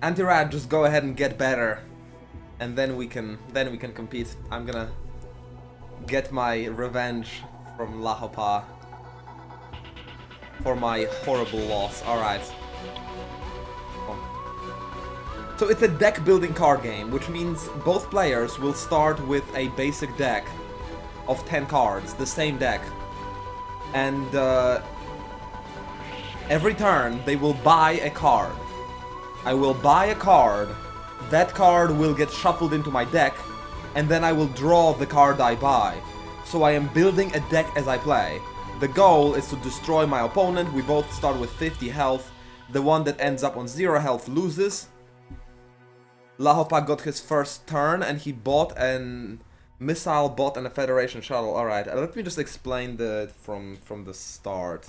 Anti-Rat, just go ahead and get better, and then we can compete. I'm gonna get my revenge from Lahopaa for my horrible loss. Alright. So it's a deck building card game, which means both players will start with a basic deck of 10 cards, the same deck. And every turn they will buy a card. I will buy a card, that card will get shuffled into my deck, and then I will draw the card I buy. So I am building a deck as I play. The goal is to destroy my opponent. We both start with 50 health. The one that ends up on 0 health loses. Lahopaa got his first turn and he bought an missile bot and a Federation shuttle. Alright, let me just explain from the start.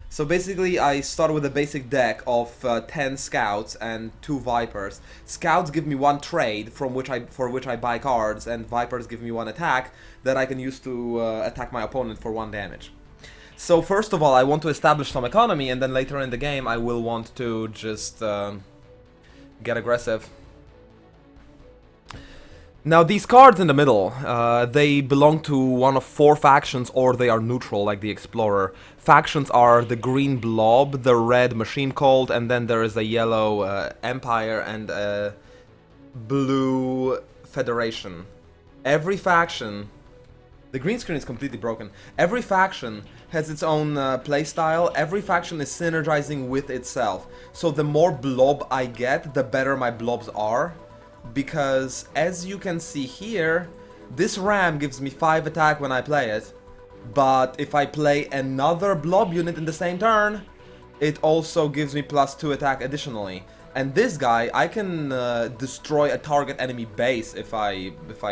So basically I start with a basic deck of 10 scouts and 2 vipers. Scouts give me 1 trade for which I buy cards, and vipers give me 1 attack that I can use to attack my opponent for 1 damage. So first of all I want to establish some economy, and then later in the game I will want to just get aggressive. Now these cards in the middle, they belong to one of 4 factions, or they are neutral, like the Explorer. Factions are the green blob, the red machine cult, and then there is a yellow empire and a blue federation. Every faction... The green screen is completely broken. Every faction has its own playstyle. Every faction is synergizing with itself. So the more blob I get, the better my blobs are. Because, as you can see here, this ram gives me 5 attack when I play it, but if I play another blob unit in the same turn, it also gives me +2 attack additionally. And this guy, I can destroy a target enemy base if I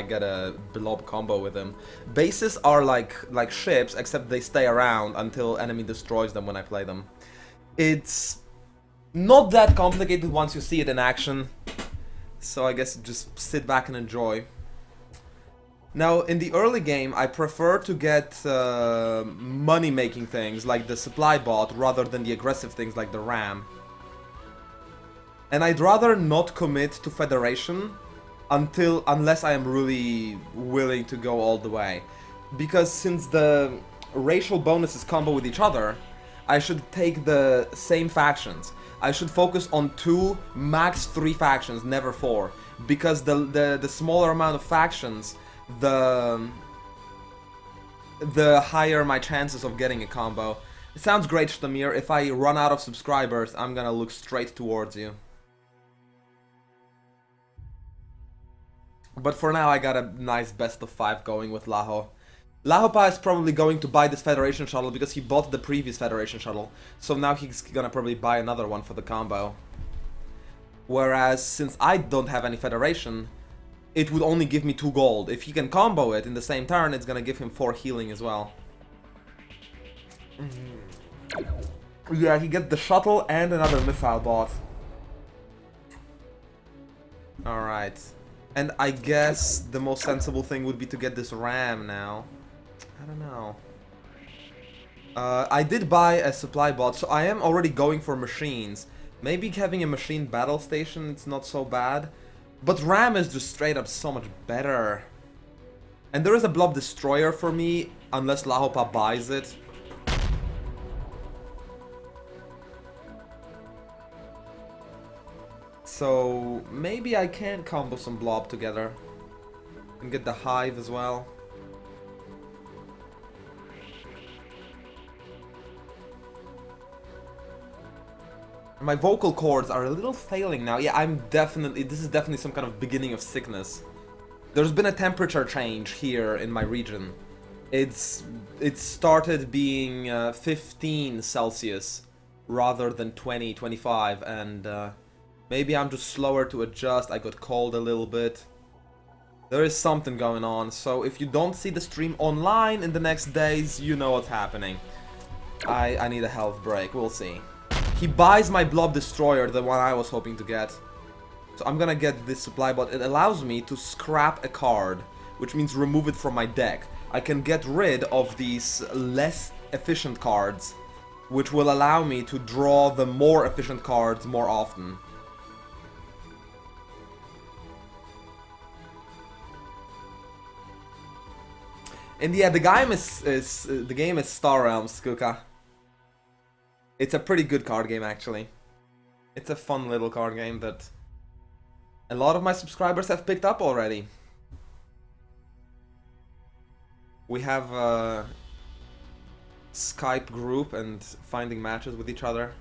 get a blob combo with him. Bases are like ships, except they stay around until enemy destroys them when I play them. It's not that complicated once you see it in action. So I guess just sit back and enjoy. Now, in the early game, I prefer to get money-making things like the supply bot rather than the aggressive things like the ram. And I'd rather not commit to Federation unless I am really willing to go all the way. Because since the racial bonuses combo with each other, I should take the same factions. I should focus on 2, max 3 factions, never 4. Because the smaller amount of factions, the higher my chances of getting a combo. It sounds great, Shtamir. If I run out of subscribers, I'm gonna look straight towards you. But for now, I got a nice best of 5 going with Laho. Lahopaa is probably going to buy this Federation shuttle because he bought the previous Federation shuttle. So now he's gonna probably buy another one for the combo. Whereas, since I don't have any Federation, it would only give me 2 gold. If he can combo it in the same turn, it's gonna give him 4 healing as well. Yeah, he gets the shuttle and another missile bot. Alright. And I guess the most sensible thing would be to get this ram now. I don't know. I did buy a supply bot, so I am already going for machines. Maybe having a machine battle station, it's not so bad. But ram is just straight up so much better. And there is a blob destroyer for me, unless Lahopaa buys it. So maybe I can combo some blob together. And get the hive as well. My vocal cords are a little failing now. Yeah, this is definitely some kind of beginning of sickness. There's been a temperature change here in my region. It started being 15 Celsius rather than 20, 25, and maybe I'm just slower to adjust. I got cold a little bit. There is something going on, so if you don't see the stream online in the next days, you know what's happening. I need a health break, we'll see. He buys my blob destroyer, the one I was hoping to get. So I'm gonna get this supply bot. It allows me to scrap a card, which means remove it from my deck. I can get rid of these less efficient cards, which will allow me to draw the more efficient cards more often. And yeah, the game is Star Realms, Kuka. It's a pretty good card game, actually. It's a fun little card game that a lot of my subscribers have picked up already. We have a Skype group and finding matches with each other.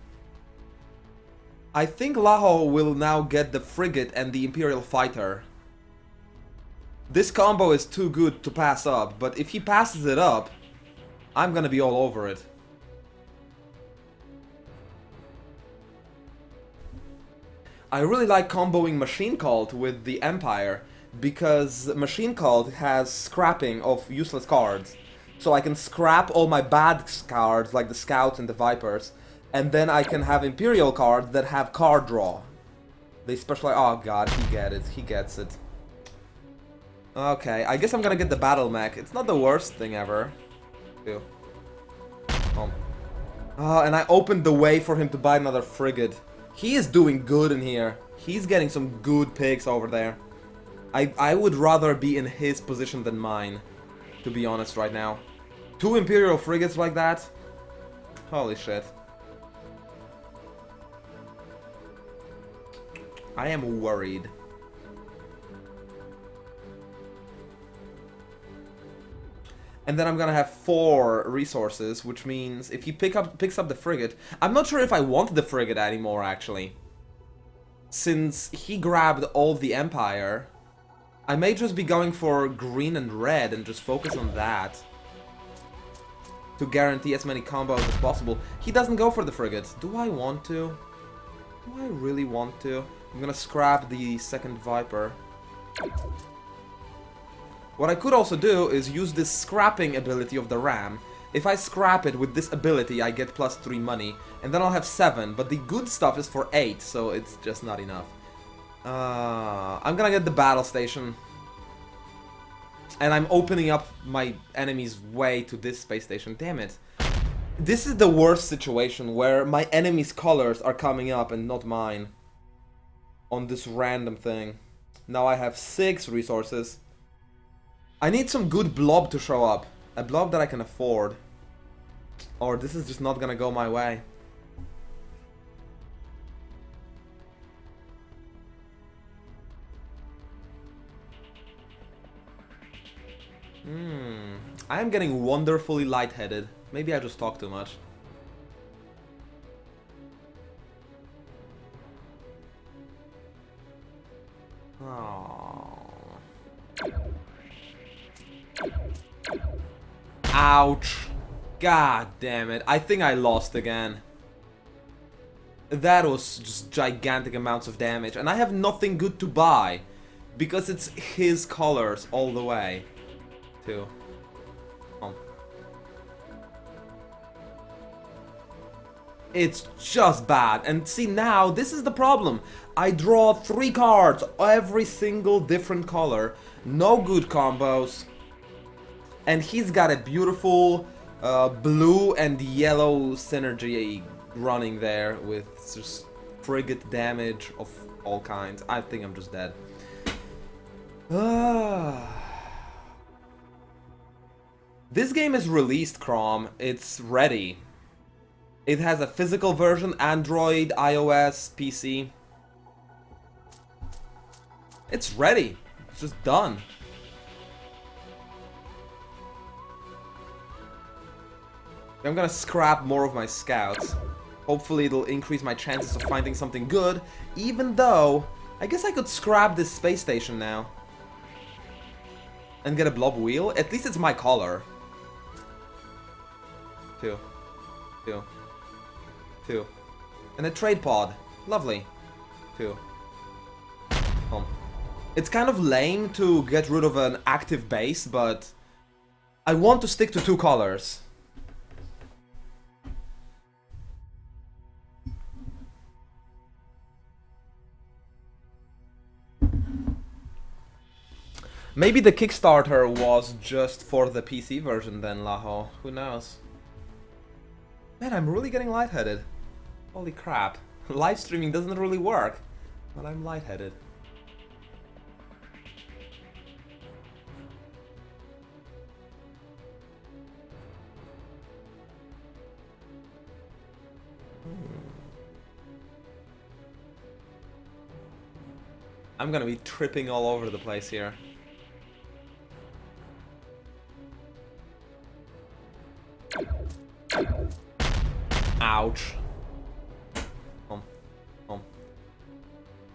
I think Laho will now get the Frigate and the Imperial Fighter. This combo is too good to pass up, but if he passes it up, I'm gonna be all over it. I really like comboing Machine Cult with the Empire, because Machine Cult has scrapping of useless cards. So I can scrap all my bad cards, like the Scouts and the Vipers, and then I can have Imperial cards that have card draw. They specialize. Oh god, he gets it. Okay, I guess I'm gonna get the Battle Mech. It's not the worst thing ever. Ew. And I opened the way for him to buy another Frigate. He is doing good in here. He's getting some good picks over there. I would rather be in his position than mine, to be honest right now. 2 Imperial Frigates like that? Holy shit. I am worried. And then I'm gonna have 4 resources, which means if he picks up the Frigate... I'm not sure if I want the Frigate anymore, actually. Since he grabbed all the Empire, I may just be going for green and red and just focus on that. To guarantee as many combos as possible. He doesn't go for the Frigate. Do I want to? Do I really want to? I'm gonna scrap the second Viper. What I could also do is use this scrapping ability of the Ram. If I scrap it with this ability, I get +3 money, and then I'll have 7, but the good stuff is for 8, so it's just not enough. I'm gonna get the battle station. And I'm opening up my enemy's way to this space station. Damn it. This is the worst situation, where my enemy's colors are coming up and not mine. On this random thing. Now I have 6 resources. I need some good blob to show up. A blob that I can afford. Or this is just not gonna go my way. I am getting wonderfully lightheaded. Maybe I just talk too much. Oh. Ouch. God damn it. I think I lost again. That was just gigantic amounts of damage. And I have nothing good to buy. Because it's his colors all the way. Too. It's just bad. And see, now, this is the problem. I draw 3 cards, every single different color. No good combos. And he's got a beautiful blue and yellow synergy running there with just frigate damage of all kinds. I think I'm just dead. This game is released, Crom. It's ready. It has a physical version, Android, iOS, PC. It's ready. It's just done. I'm gonna scrap more of my scouts. Hopefully it'll increase my chances of finding something good, even though I guess I could scrap this space station now. And get a blob wheel. At least it's my color. 2. And a trade pod. Lovely. 2. It's kind of lame to get rid of an active base, but I want to stick to 2 colors. Maybe the Kickstarter was just for the PC version then, Laho. Who knows? Man, I'm really getting lightheaded. Holy crap. Live streaming doesn't really work, but I'm lightheaded. I'm gonna be tripping all over the place here. Ouch.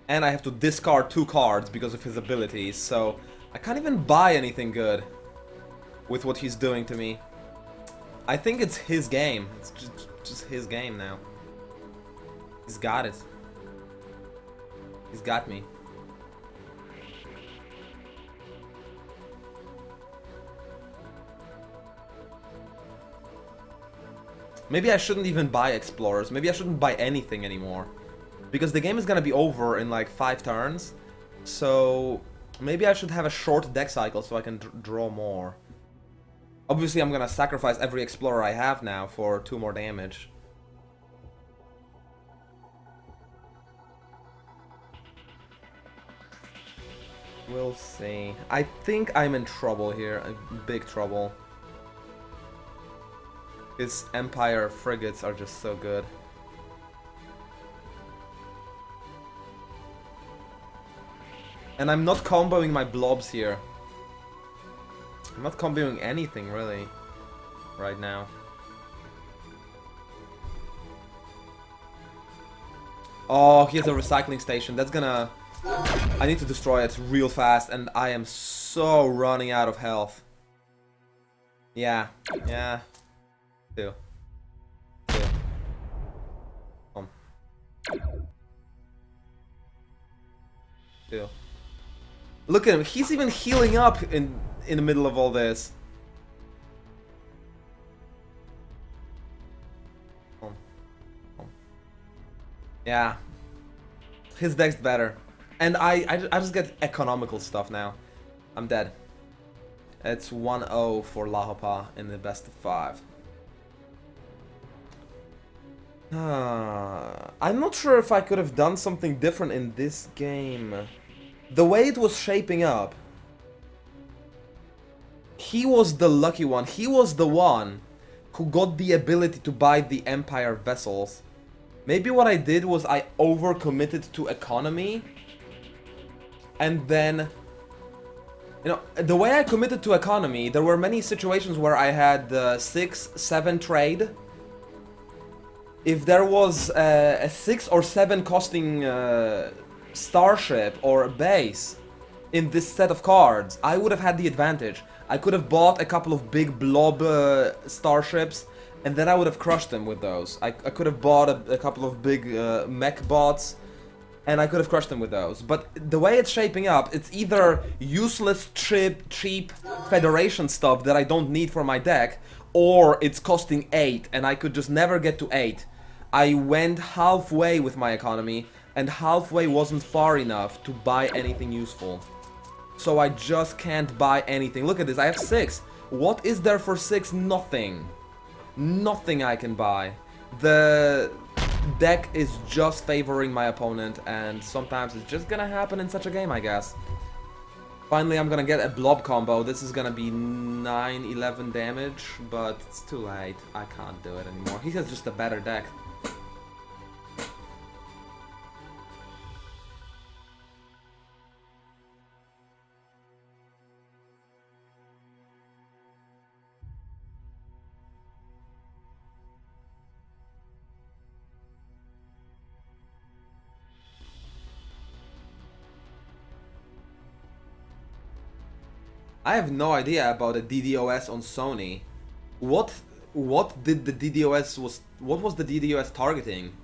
And I have to discard 2 cards because of his abilities, so I can't even buy anything good with what he's doing to me. I think it's his game. It's just his game now. He's got it. He's got me. Maybe I shouldn't even buy Explorers. Maybe I shouldn't buy anything anymore. Because the game is gonna be over in like 5 turns. So maybe I should have a short deck cycle so I can draw more. Obviously I'm gonna sacrifice every Explorer I have now for 2 more damage. We'll see. I think I'm in trouble here. Big trouble. His Empire frigates are just so good. And I'm not comboing my blobs here. I'm not comboing anything, really, right now. Oh, he has a recycling station. That's gonna... I need to destroy it real fast, and I am so running out of health. Yeah, yeah. Two. Two. Look at him, he's even healing up in the middle of all this. Yeah. His deck's better. And I just get economical stuff now. I'm dead. It's 1-0 for Lahopaa in the best of 5. I'm not sure if I could have done something different in this game. The way it was shaping up, he was the lucky one. He was the one who got the ability to buy the Empire vessels. Maybe what I did was I overcommitted to economy. And then, you know, the way I committed to economy, there were many situations where I had 6-7 trade. If there was a 6 or 7 costing starship or a base in this set of cards, I would have had the advantage. I could have bought a couple of big blob starships, and then I would have crushed them with those. I could have bought a couple of big mech bots, and I could have crushed them with those. But the way it's shaping up, it's either useless, cheap Federation stuff that I don't need for my deck, or it's costing 8, and I could just never get to 8. I went halfway with my economy, and halfway wasn't far enough to buy anything useful. So I just can't buy anything. Look at this, I have 6. What is there for 6? Nothing. Nothing I can buy. The deck is just favoring my opponent, and sometimes it's just gonna happen in such a game, I guess. Finally, I'm gonna get a blob combo. This is gonna be 9-11 damage, but it's too late. I can't do it anymore. He has just a better deck. I have no idea about the DDoS on Sony. What did the DDoS what was the DDoS targeting?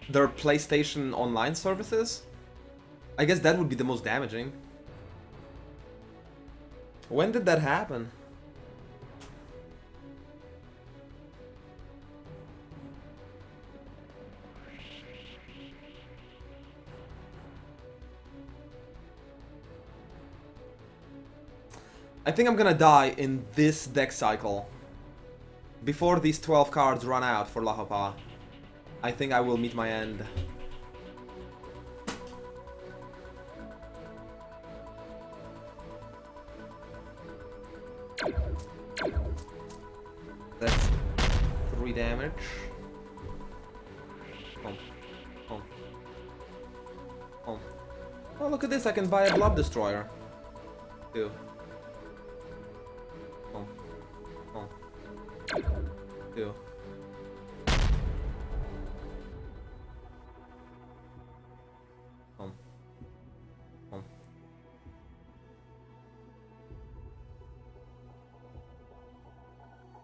Their PlayStation online services? I guess that would be the most damaging. When did that happen? I think I'm gonna die in this deck cycle. Before these 12 cards run out for Lahopaa. I think I will meet my end. That's 3 damage. Oh. Oh, look at this, I can buy a blob destroyer. Ew. Oh. Oh. Ew.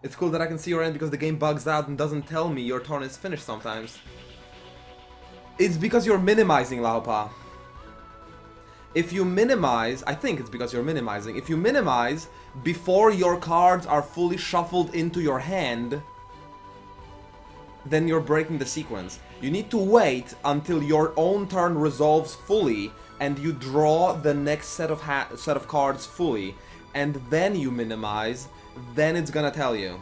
It's cool that I can see your end because the game bugs out and doesn't tell me your turn is finished sometimes. It's because you're minimizing, Lahopaa. If you minimize, I think it's because you're minimizing. If you minimize before your cards are fully shuffled into your hand, then you're breaking the sequence. You need to wait until your own turn resolves fully and you draw the next set of cards fully, and then you minimize. Then it's gonna tell you.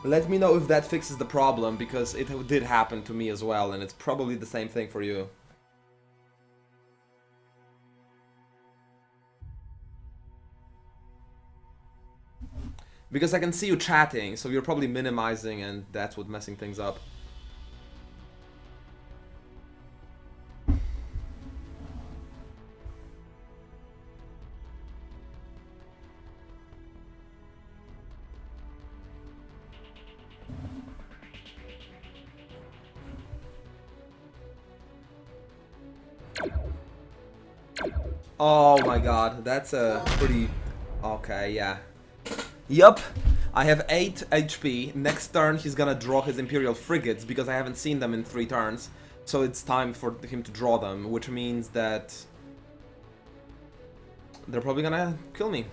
Let me know if that fixes the problem, because it did happen to me as well, and it's probably the same thing for you. Because I can see you chatting, so you're probably minimizing, and that's what's messing things up. Oh my god, that's a pretty... Okay, yeah. Yup, I have 8 HP. Next turn he's gonna draw his Imperial Frigates, because I haven't seen them in 3 turns. So it's time for him to draw them, which means that... they're probably gonna kill me.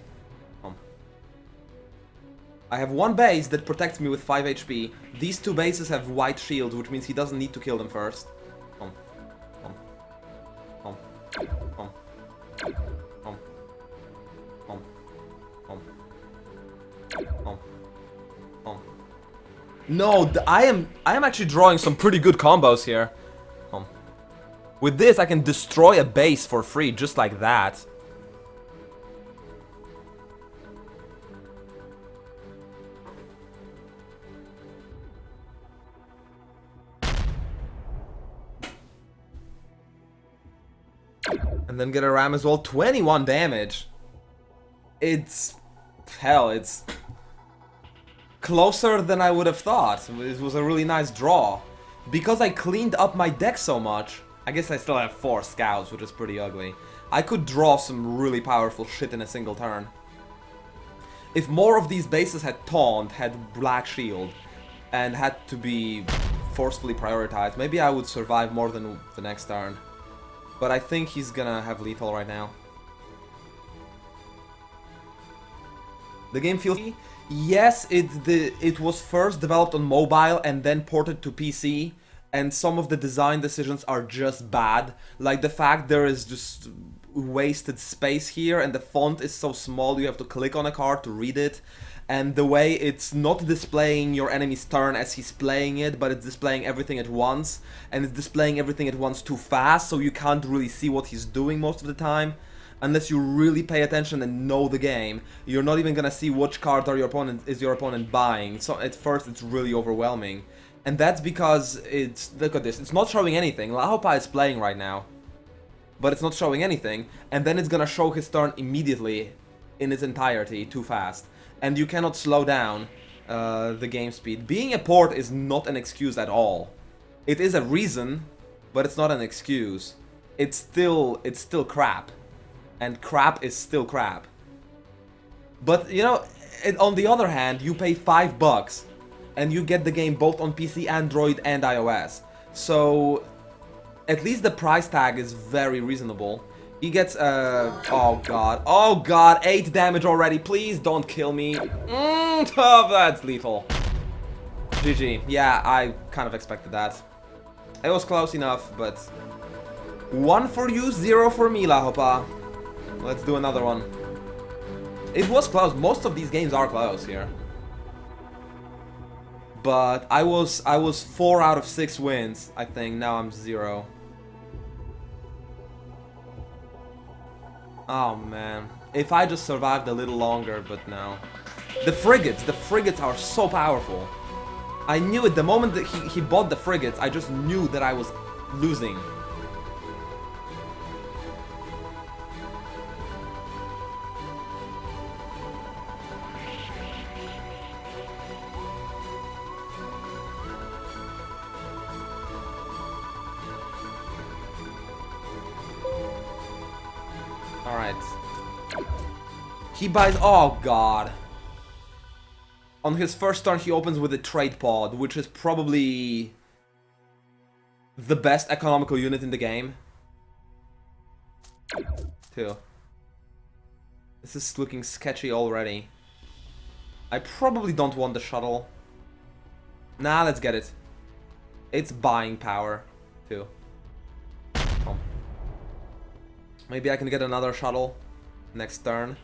I have 1 base that protects me with 5 HP. These 2 bases have white shields, which means he doesn't need to kill them first. No, I am actually drawing some pretty good combos here. With this, I can destroy a base for free, just like that. And then get a ram as well. 21 damage. It's... hell, it's... closer than I would have thought. It was a really nice draw. Because I cleaned up my deck so much, I guess I still have 4 scouts, which is pretty ugly. I could draw some really powerful shit in a single turn. If more of these bases had taunt, had black shield, and had to be forcefully prioritized, maybe I would survive more than the next turn. But I think he's gonna have lethal right now. The game feels... Yes, it was first developed on mobile and then ported to PC, and some of the design decisions are just bad. Like the fact there is just wasted space here and the font is so small you have to click on a card to read it, and the way it's not displaying your enemy's turn as he's playing it, but it's displaying everything at once, and it's displaying everything at once too fast, so you can't really see what he's doing most of the time. Unless you really pay attention and know the game, you're not even gonna see which card is your opponent buying. So at first it's really overwhelming. And that's because it's... look at this, it's not showing anything. Lahopaa is playing right now, but it's not showing anything, and then it's gonna show his turn immediately in its entirety, too fast. And you cannot slow down the game speed. Being a port is not an excuse at all. It is a reason, but it's not an excuse. It's still crap. And crap is still crap. But, you know, on the other hand, you pay $5 and you get the game both on PC, Android, and iOS. So, at least the price tag is very reasonable. He gets, oh god, 8 damage already, please don't kill me. Oh, that's lethal. GG, yeah, I kind of expected that. It was close enough, but... 1 for you, 0 for me, Lahopaa. Let's do another one. It was close. Most of these games are close here. But I was 4 out of 6 wins, I think. Now I'm 0. Oh man. If I just survived a little longer, but no. The frigates are so powerful. I knew it the moment that he bought the frigates, I just knew that I was losing. Alright. He buys... Oh, God. On his first turn, he opens with a trade pod, which is probably the best economical unit in the game. 2. This is looking sketchy already. I probably don't want the shuttle. Nah, let's get it. It's buying power, 2. Oh. Maybe I can get another shuttle next turn.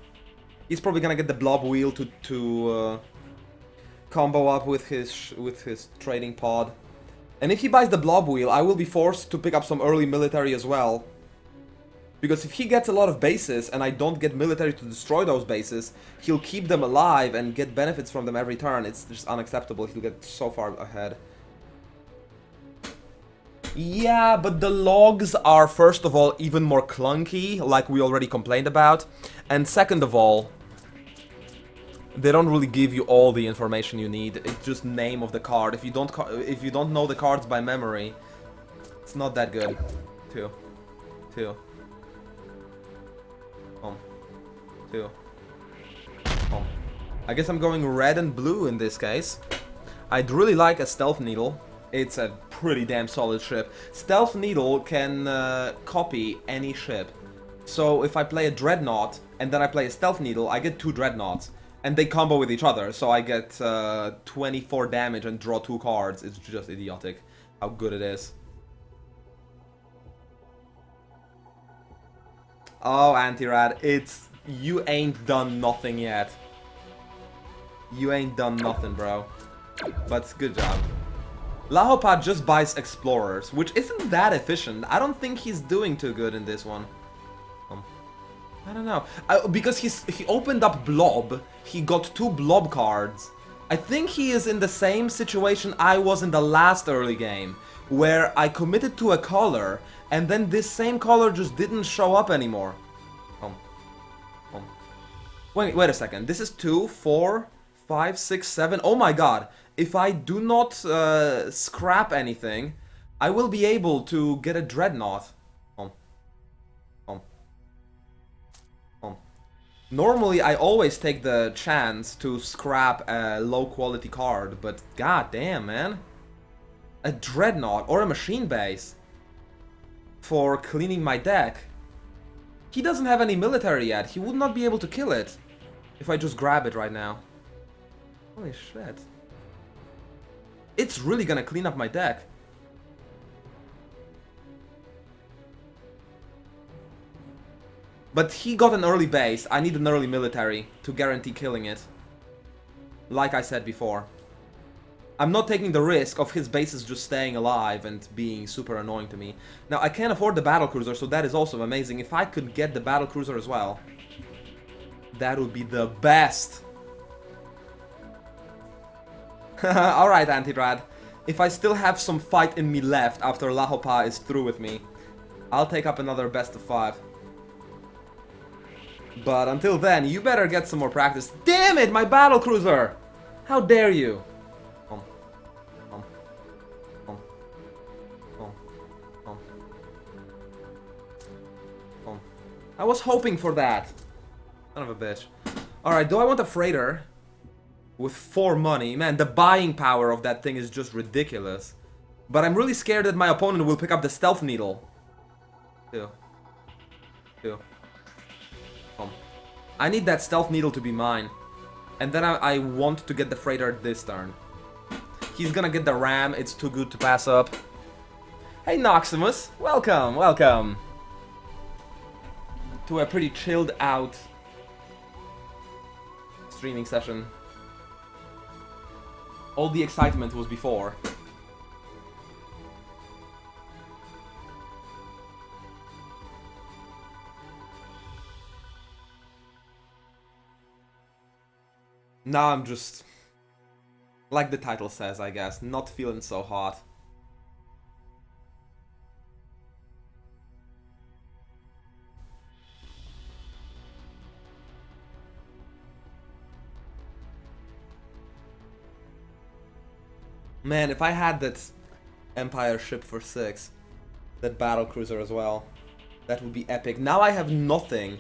He's probably gonna get the blob wheel to combo up with his trading pod. And if he buys the blob wheel, I will be forced to pick up some early military as well. Because if he gets a lot of bases and I don't get military to destroy those bases, he'll keep them alive and get benefits from them every turn. It's just unacceptable. He'll get so far ahead. Yeah, but the logs are, first of all, even more clunky, like we already complained about. And second of all, they don't really give you all the information you need. It's just name of the card. If you don't know the cards by memory, it's not that good. 2. 2. 2. I guess I'm going red and blue in this case. I'd really like a Stealth Needle. It's a pretty damn solid ship. Stealth Needle can copy any ship. So if I play a Dreadnought and then I play a Stealth Needle, I get 2 Dreadnoughts. And they combo with each other, so I get 24 damage and draw 2 cards. It's just idiotic how good it is. Oh, Anti-Rad, it's... You ain't done nothing yet. You ain't done nothing, bro. But good job. Lahopaa just buys Explorers, which isn't that efficient. I don't think he's doing too good in this one. I don't know. Because he opened up Blob, he got 2 Blob cards. I think he is in the same situation I was in the last early game, where I committed to a color, and then this same color just didn't show up anymore. Wait a second. This is 2, 4, 5, 6, 7. Oh my god. If I do not scrap anything, I will be able to get a Dreadnought. Normally, I always take the chance to scrap a low-quality card, but god damn, man. A Dreadnought or a Machine Base for cleaning my deck. He doesn't have any military yet. He would not be able to kill it if I just grab it right now. Holy shit. It's really gonna clean up my deck. But he got an early base. I need an early military to guarantee killing it. Like I said before. I'm not taking the risk of his bases just staying alive and being super annoying to me. Now, I can't afford the battlecruiser, so that is also amazing. If I could get the battlecruiser as well, that would be the best. Alright, Antidrad. If I still have some fight in me left after Lahopaa is through with me, I'll take up another best of 5. But until then, you better get some more practice. Damn it, my battlecruiser! How dare you? I was hoping for that. Son of a bitch. Alright, do I want a freighter? With 4 money. Man, the buying power of that thing is just ridiculous. But I'm really scared that my opponent will pick up the Stealth Needle. 2. I need that Stealth Needle to be mine. And then I want to get the freighter this turn. He's gonna get the ram. It's too good to pass up. Hey, Noximus. Welcome, welcome. To a pretty chilled out streaming session. All the excitement was before. Now I'm just, like the title says, I guess, not feeling so hot. Man, if I had that Empire ship for 6, that battlecruiser as well, that would be epic. Now I have nothing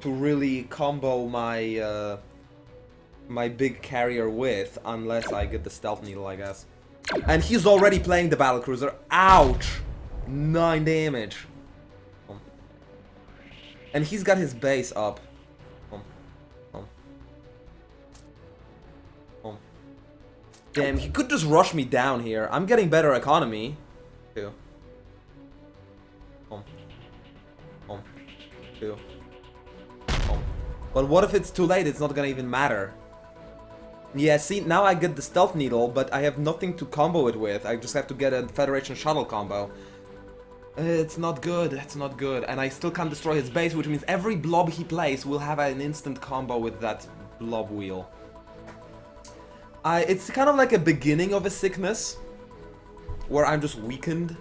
to really combo my my big carrier with, unless I get the stealth needle, I guess. And he's already playing the battlecruiser. Ouch! 9 damage. And he's got his base up. Damn, he could just rush me down here. I'm getting better economy. Two. Two. But what if it's too late? It's not gonna even matter. Yeah, see, now I get the stealth needle, but I have nothing to combo it with. I just have to get a Federation shuttle combo. It's not good, it's not good. And I still can't destroy his base, which means every blob he plays will have an instant combo with that blob wheel. It's kind of like a beginning of a sickness, where I'm just weakened.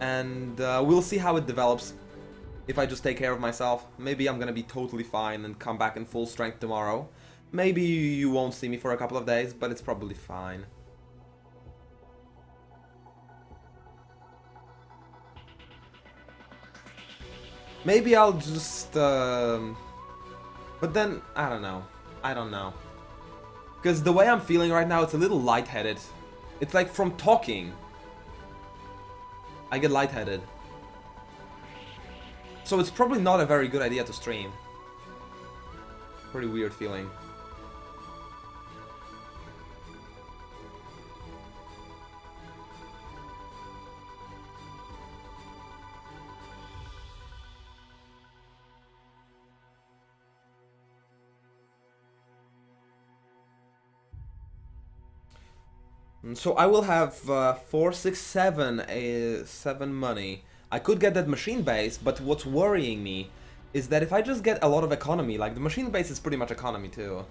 And we'll see how it develops. If I just take care of myself. Maybe I'm gonna be totally fine and come back in full strength tomorrow. Maybe you won't see me for a couple of days, but it's probably fine. Maybe I'll just... But then, I don't know. I don't know. Because the way I'm feeling right now, it's a little lightheaded. It's like from talking, I get lightheaded. So it's probably not a very good idea to stream. Pretty weird feeling. So I will have 4, 6, 7, 7 money. I could get that machine base, but what's worrying me is that if I just get a lot of economy, like the machine base is pretty much economy too.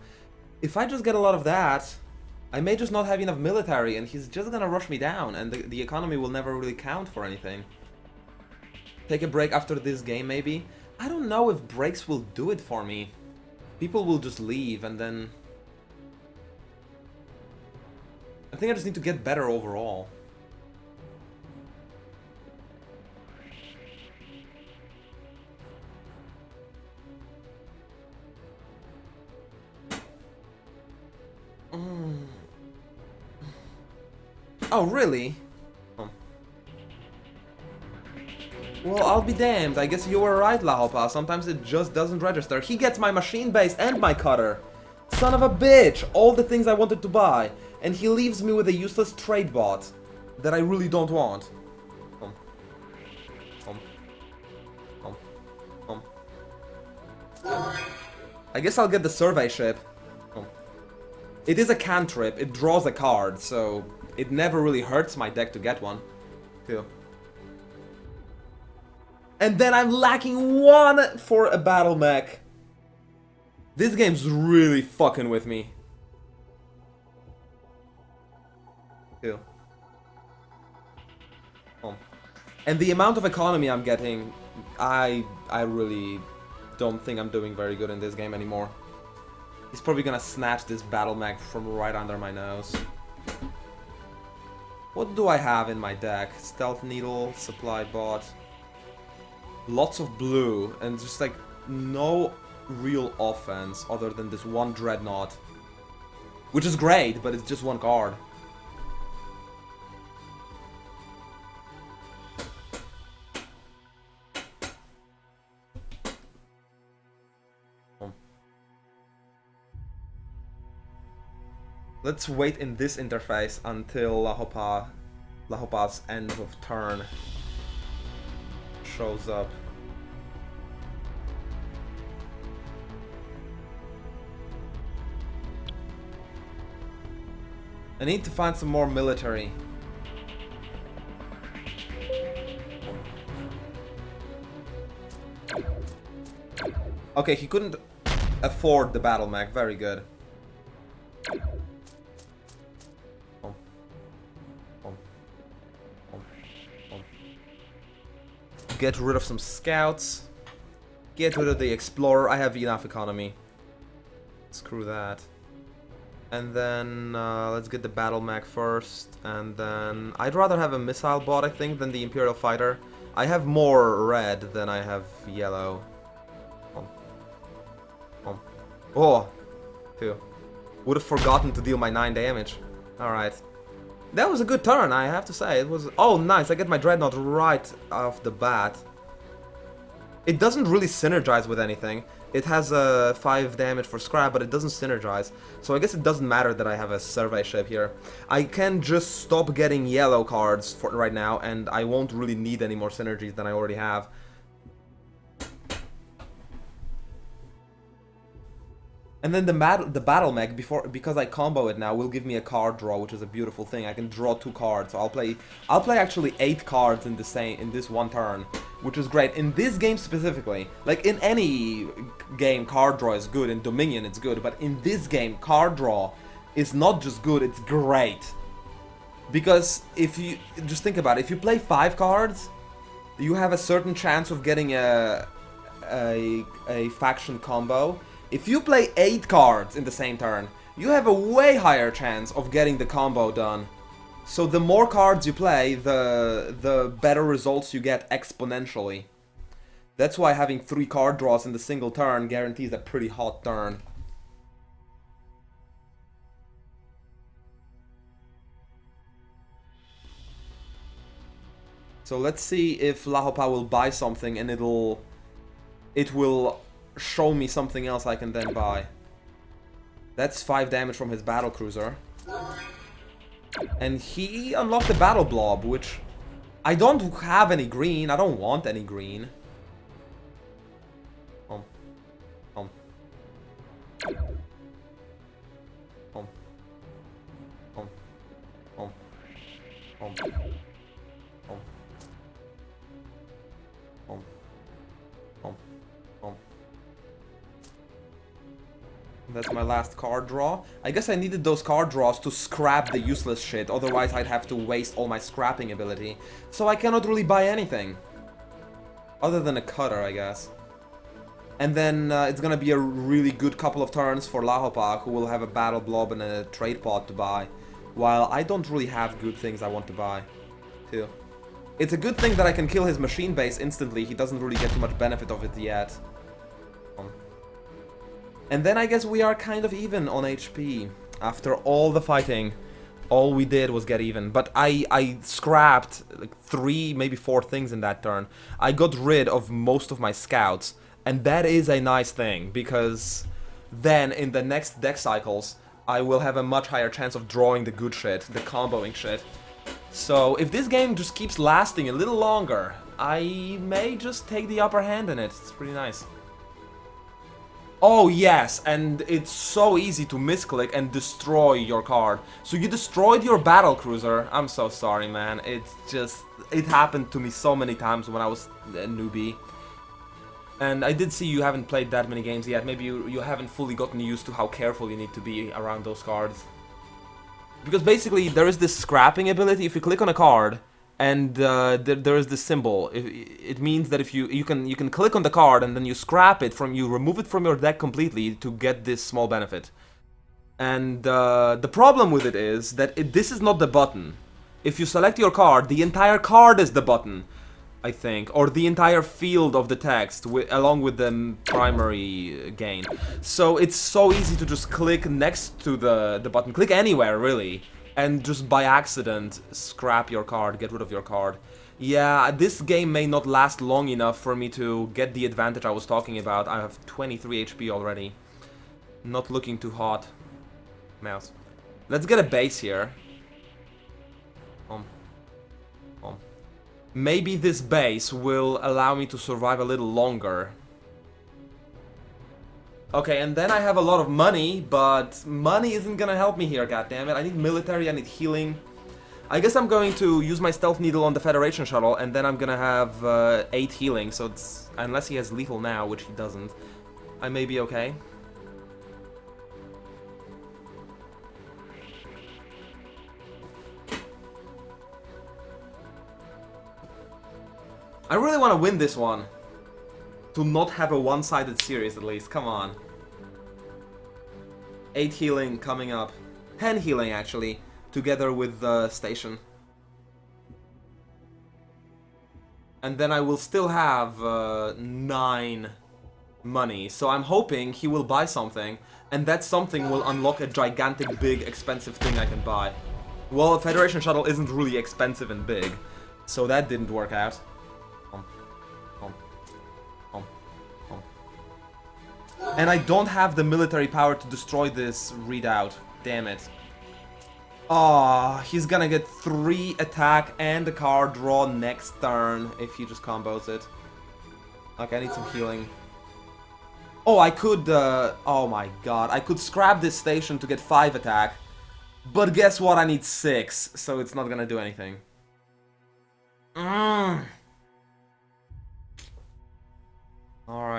If I just get a lot of that, I may just not have enough military and he's just gonna rush me down and the economy will never really count for anything. Take a break after this game maybe? I don't know if breaks will do it for me. People will just leave and then... I think I just need to get better overall. Oh, really? Oh. Well, I'll be damned. I guess you were right, Lahopaa. Sometimes it just doesn't register. He gets my machine base and my cutter. Son of a bitch! All the things I wanted to buy. And he leaves me with a useless trade bot that I really don't want. I guess I'll get the survey ship. It is a cantrip, it draws a card, so it never really hurts my deck to get one. Too. And then I'm lacking 1 for a battle mech. This game's really fucking with me. Too. And the amount of economy I'm getting, I really don't think I'm doing very good in this game anymore. He's probably gonna snatch this battle mech from right under my nose. What do I have in my deck? Stealth needle, supply bot. Lots of blue, and just like no real offense other than this one dreadnought. Which is great, but it's just one card. Let's wait in this interface until Lahopaa's end of turn shows up. I need to find some more military. Okay, he couldn't afford the battle mech. Very good. Get rid of some scouts. Get rid of the explorer. I have enough economy. Screw that. And then let's get the battle mech first. And then I'd rather have a missile bot, I think, than the Imperial fighter. I have more red than I have yellow. Oh, phew. Would have forgotten to deal my 9 damage. Alright. That was a good turn, I have to say. It was... Oh, nice. I get my Dreadnought right off the bat. It doesn't really synergize with anything. It has a 5 damage for scrap, but it doesn't synergize. So I guess it doesn't matter that I have a survey ship here. I can just stop getting yellow cards for right now, and I won't really need any more synergies than I already have. And then the battle mech, because I combo it now, will give me a card draw, which is a beautiful thing. I can draw 2 cards. So I'll play actually 8 cards in this one turn, which is great. In this game specifically, like in any game, card draw is good. In Dominion, it's good, but in this game, card draw is not just good; it's great. Because if you just think about it, if you play 5 cards, you have a certain chance of getting a faction combo. If you play 8 cards in the same turn, you have a way higher chance of getting the combo done. So the more cards you play, the better results you get exponentially. That's why having 3 card draws in the single turn guarantees a pretty hot turn. So let's see if Lahopaa will buy something and it will show me something else I can then buy. That's 5 damage from his battle cruiser. And he unlocked the battle blob, which I don't have any green. I don't want any green. Home. Home. Home. Home. Home. Home. Home. Home. Home. Home. That's my last card draw. I guess I needed those card draws to scrap the useless shit, otherwise I'd have to waste all my scrapping ability. So I cannot really buy anything. Other than a cutter, I guess. And then it's gonna be a really good couple of turns for Lahopaa, who will have a battle blob and a trade pod to buy. While I don't really have good things I want to buy, too. It's a good thing that I can kill his machine base instantly. He doesn't really get too much benefit of it yet. And then I guess we are kind of even on HP. After all the fighting, all we did was get even. But I scrapped like 3, maybe 4 things in that turn. I got rid of most of my scouts. And that is a nice thing, because then in the next deck cycles, I will have a much higher chance of drawing the good shit, the comboing shit. So if this game just keeps lasting a little longer, I may just take the upper hand in it. It's pretty nice. Oh yes, and it's so easy to misclick and destroy your card. So you destroyed your battle cruiser. I'm so sorry, man. It happened to me so many times when I was a newbie. And I did see you haven't played that many games yet. Maybe you haven't fully gotten used to how careful you need to be around those cards. Because basically there is this scrapping ability. If you click on a card and there is this symbol, it means that if you can click on the card and then you scrap it you remove it from your deck completely to get this small benefit. And the problem with it is that this is not the button. If you select your card, the entire card is the button, I think, or the entire field of the text along with the primary gain. So it's so easy to just click next to the button, click anywhere really, and just by accident scrap your card, get rid of your card. Yeah, this game may not last long enough for me to get the advantage I was talking about. I have 23 HP already. Not looking too hot. Mouse. Let's get a base here. Maybe this base will allow me to survive a little longer. Okay, and then I have a lot of money, but money isn't gonna help me here, goddammit. I need military, I need healing. I guess I'm going to use my stealth needle on the Federation shuttle, and then I'm gonna have 8 healing, so it's... Unless he has lethal now, which he doesn't, I may be okay. I really want to win this one. To not have a one-sided series, at least. Come on. 8 healing coming up. 10 healing, actually. Together with the station. And then I will still have 9 money. So I'm hoping he will buy something, and that something will unlock a gigantic, big, expensive thing I can buy. Well, a Federation shuttle isn't really expensive and big, so that didn't work out. And I don't have the military power to destroy this readout. Damn it. Ah, he's gonna get 3 attack and a card draw next turn if he just combos it. Okay, I need some healing. Oh, I could, oh my god. I could scrap this station to get 5 attack. But guess what? I need 6, so it's not gonna do anything. Alright,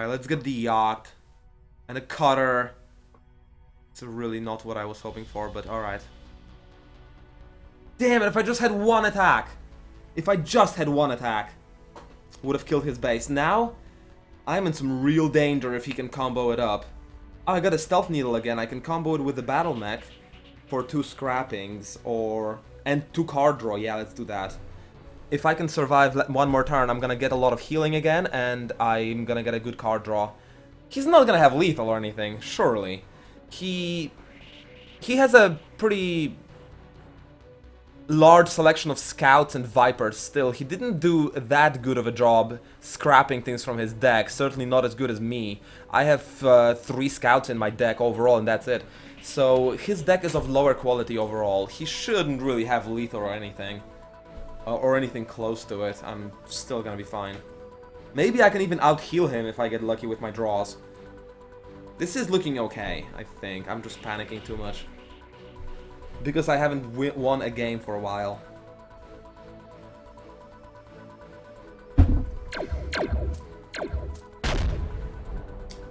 let's get the yacht. And a cutter. It's really not what I was hoping for, but alright. Damn it, if I just had 1 attack. If I just had 1 attack. Would have killed his base. Now, I'm in some real danger if he can combo it up. Oh, I got a stealth needle again. I can combo it with the battle mech for 2 scrappings or... and 2 card draw. Yeah, let's do that. If I can survive 1 more turn, I'm gonna get a lot of healing again, and I'm gonna get a good card draw. He's not gonna have lethal or anything, surely. He has a pretty large selection of scouts and vipers still. He didn't do that good of a job scrapping things from his deck, certainly not as good as me. I have 3 scouts in my deck overall, and that's it. So his deck is of lower quality overall. He shouldn't really have lethal or anything. Or anything close to it. I'm still gonna be fine. Maybe I can even out-heal him if I get lucky with my draws. This is looking okay, I think. I'm just panicking too much. Because I haven't won a game for a while.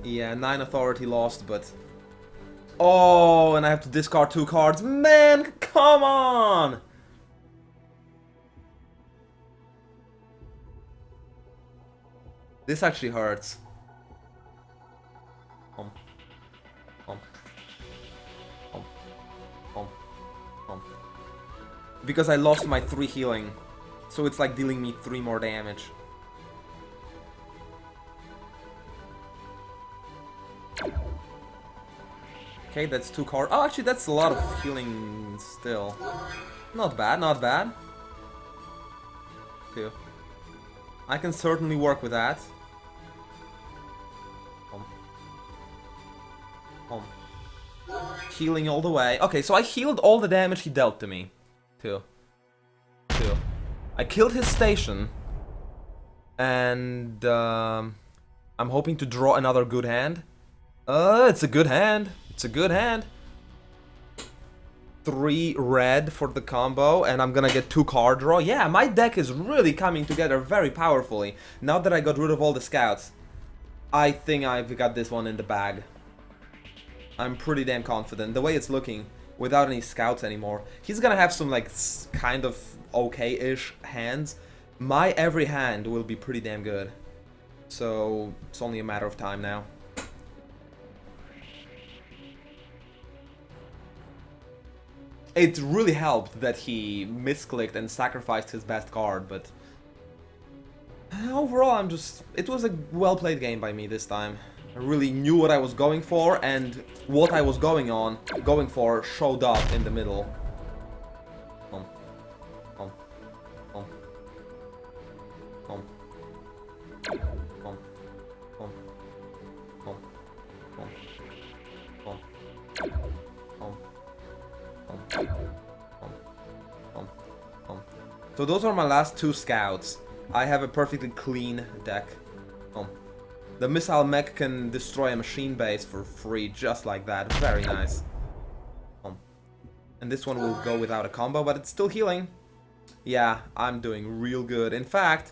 Yeah, 9 authority lost, but... Oh, and I have to discard 2 cards. Man, come on! This actually hurts. Because I lost my 3 healing. So it's like dealing me 3 more damage. Okay, that's 2 cards. Oh, actually, that's a lot of healing still. Not bad, not bad. 2. I can certainly work with that. Healing all the way. Okay, so I healed all the damage he dealt to me. 2. I killed his station. And I'm hoping to draw another good hand. It's a good hand. It's a good hand. 3 red for the combo, and I'm gonna get 2 card draw. Yeah, my deck is really coming together very powerfully. Now that I got rid of all the scouts, I think I've got this one in the bag. I'm pretty damn confident. The way it's looking, without any scouts anymore, he's gonna have some, like, kind of okay-ish hands. My every hand will be pretty damn good. So, it's only a matter of time now. It really helped that he misclicked and sacrificed his best card, but... overall, it was a well-played game by me this time. I really knew what I was going for, and what I was going for showed up in the middle. So those are my last 2 scouts. I have a perfectly clean deck. The missile mech can destroy a machine base for free, just like that. Very nice. And this one will go without a combo, but it's still healing. Yeah, I'm doing real good. In fact,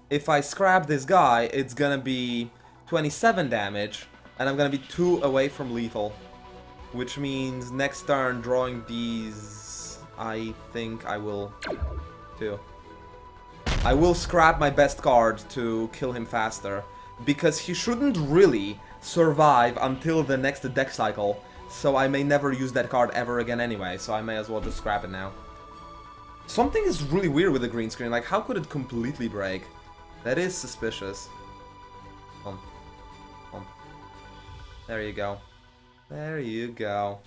if I scrap this guy, it's gonna be 27 damage, and I'm gonna be 2 away from lethal. Which means next turn, drawing these, I think I will do. I will scrap my best card to kill him faster, because he shouldn't really survive until the next deck cycle, so I may never use that card ever again anyway, so I may as well just scrap it now. Something is really weird with the green screen, like how could it completely break? That is suspicious. There you go. There you go.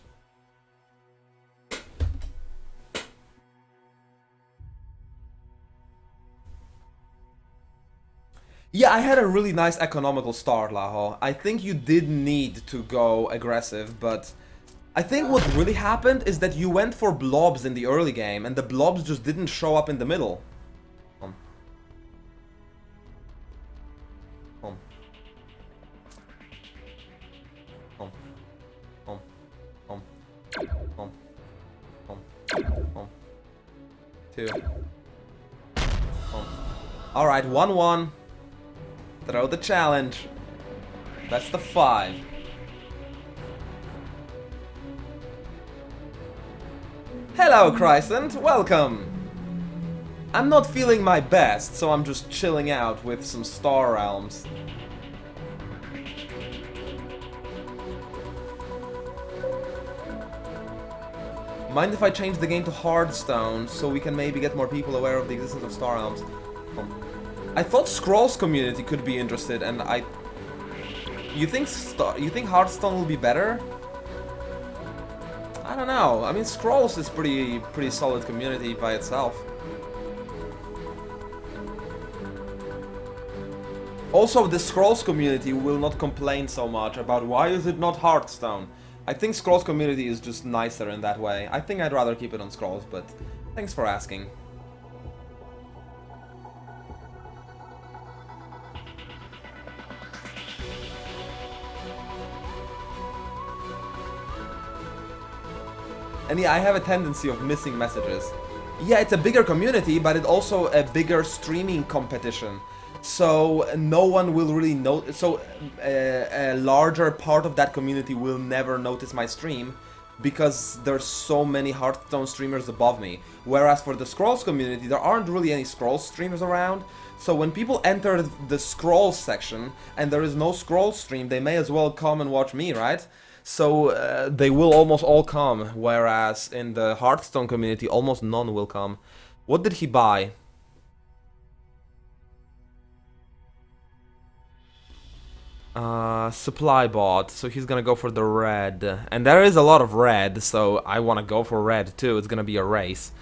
Yeah, I had a really nice economical start, Laho. I think you did need to go aggressive, but I think what really happened is that you went for blobs in the early game, and the blobs just didn't show up in the middle. Home. Home. Home. Home. Home. Home. Home. Home. 2. Home. Alright, 1-1. Throw the challenge. That's the 5. Hello, Chrysant. Welcome. I'm not feeling my best, so I'm just chilling out with some Star Realms. Mind if I change the game to Hardstone so we can maybe get more people aware of the existence of Star Realms? I thought Scrolls community could be interested, and You think Hearthstone will be better? I don't know. I mean, Scrolls is pretty solid community by itself. Also, the Scrolls community will not complain so much about why is it not Hearthstone. I think Scrolls community is just nicer in that way. I think I'd rather keep it on Scrolls, but thanks for asking. And yeah, I have a tendency of missing messages. Yeah, it's a bigger community, but it's also a bigger streaming competition. So no one will really know. So a larger part of that community will never notice my stream because there's so many Hearthstone streamers above me. Whereas for the Scrolls community, there aren't really any Scrolls streamers around. So when people enter the Scrolls section and there is no Scrolls stream, they may as well come and watch me, right? So they will almost all come, whereas in the Hearthstone community, almost none will come. What did he buy? Supply bot, so he's gonna go for the red. And there is a lot of red, so I wanna go for red too, it's gonna be a race.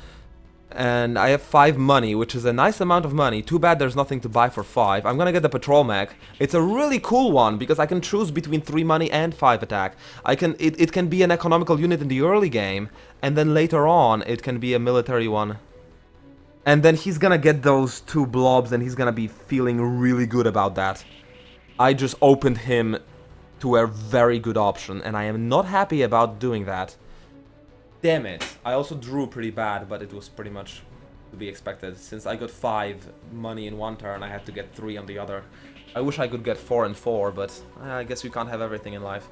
And I have 5 money, which is a nice amount of money. Too bad there's nothing to buy for 5. I'm gonna get the patrol mech. It's a really cool one, because I can choose between 3 money and 5 attack. It can be an economical unit in the early game, and then later on, it can be a military one. And then he's gonna get those 2 blobs, and he's gonna be feeling really good about that. I just opened him to a very good option, and I am not happy about doing that. Damn it. I also drew pretty bad, but it was pretty much to be expected. Since I got 5 money in one turn, I had to get 3 on the other. I wish I could get 4 and 4, but I guess you can't have everything in life.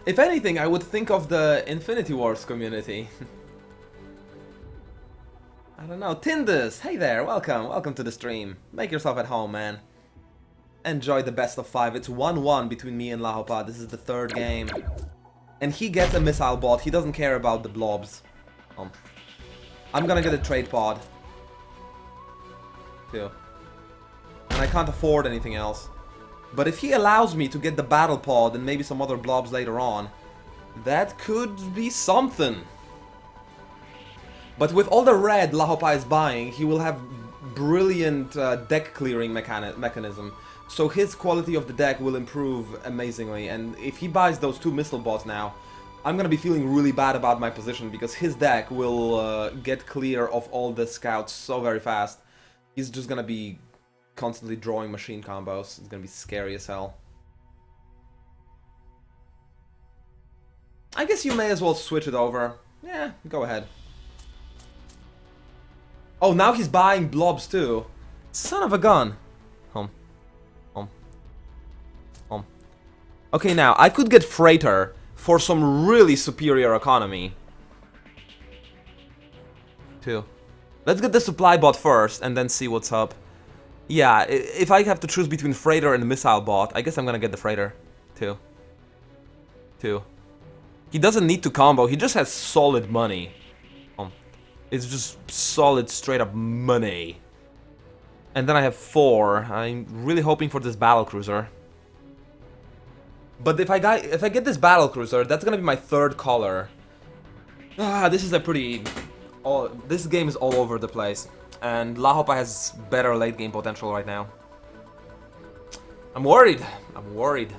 If anything, I would think of the Infinity Wars community. I don't know. Tindus! Hey there, welcome. Welcome to the stream. Make yourself at home, man. Enjoy the best of 5. It's 1-1 between me and Lahopaa. This is the 3rd game. And he gets a missile bot. He doesn't care about the blobs. I'm gonna get a trade pod. Too. And I can't afford anything else. But if he allows me to get the battle pod and maybe some other blobs later on, that could be something. But with all the red Lahopaa is buying, he will have brilliant deck clearing mechanism. So his quality of the deck will improve amazingly. And if he buys those 2 missile bots now, I'm gonna be feeling really bad about my position because his deck will get clear of all the scouts so very fast. He's just gonna be constantly drawing machine combos. It's gonna be scary as hell. I guess you may as well switch it over. Yeah, go ahead. Oh, now he's buying blobs too. Son of a gun. Home. Okay, now, I could get Freighter for some really superior economy. 2. Let's get the supply bot first and then see what's up. Yeah, if I have to choose between freighter and missile bot, I guess I'm gonna get the freighter. Two. He doesn't need to combo, he just has solid money. It's just solid, straight up money. And then I have 4. I'm really hoping for this battlecruiser. But if I get this battlecruiser, that's gonna be my 3rd color. This is a pretty... this game is all over the place. And Lahopaa has better late game potential right now. I'm worried. I'm worried.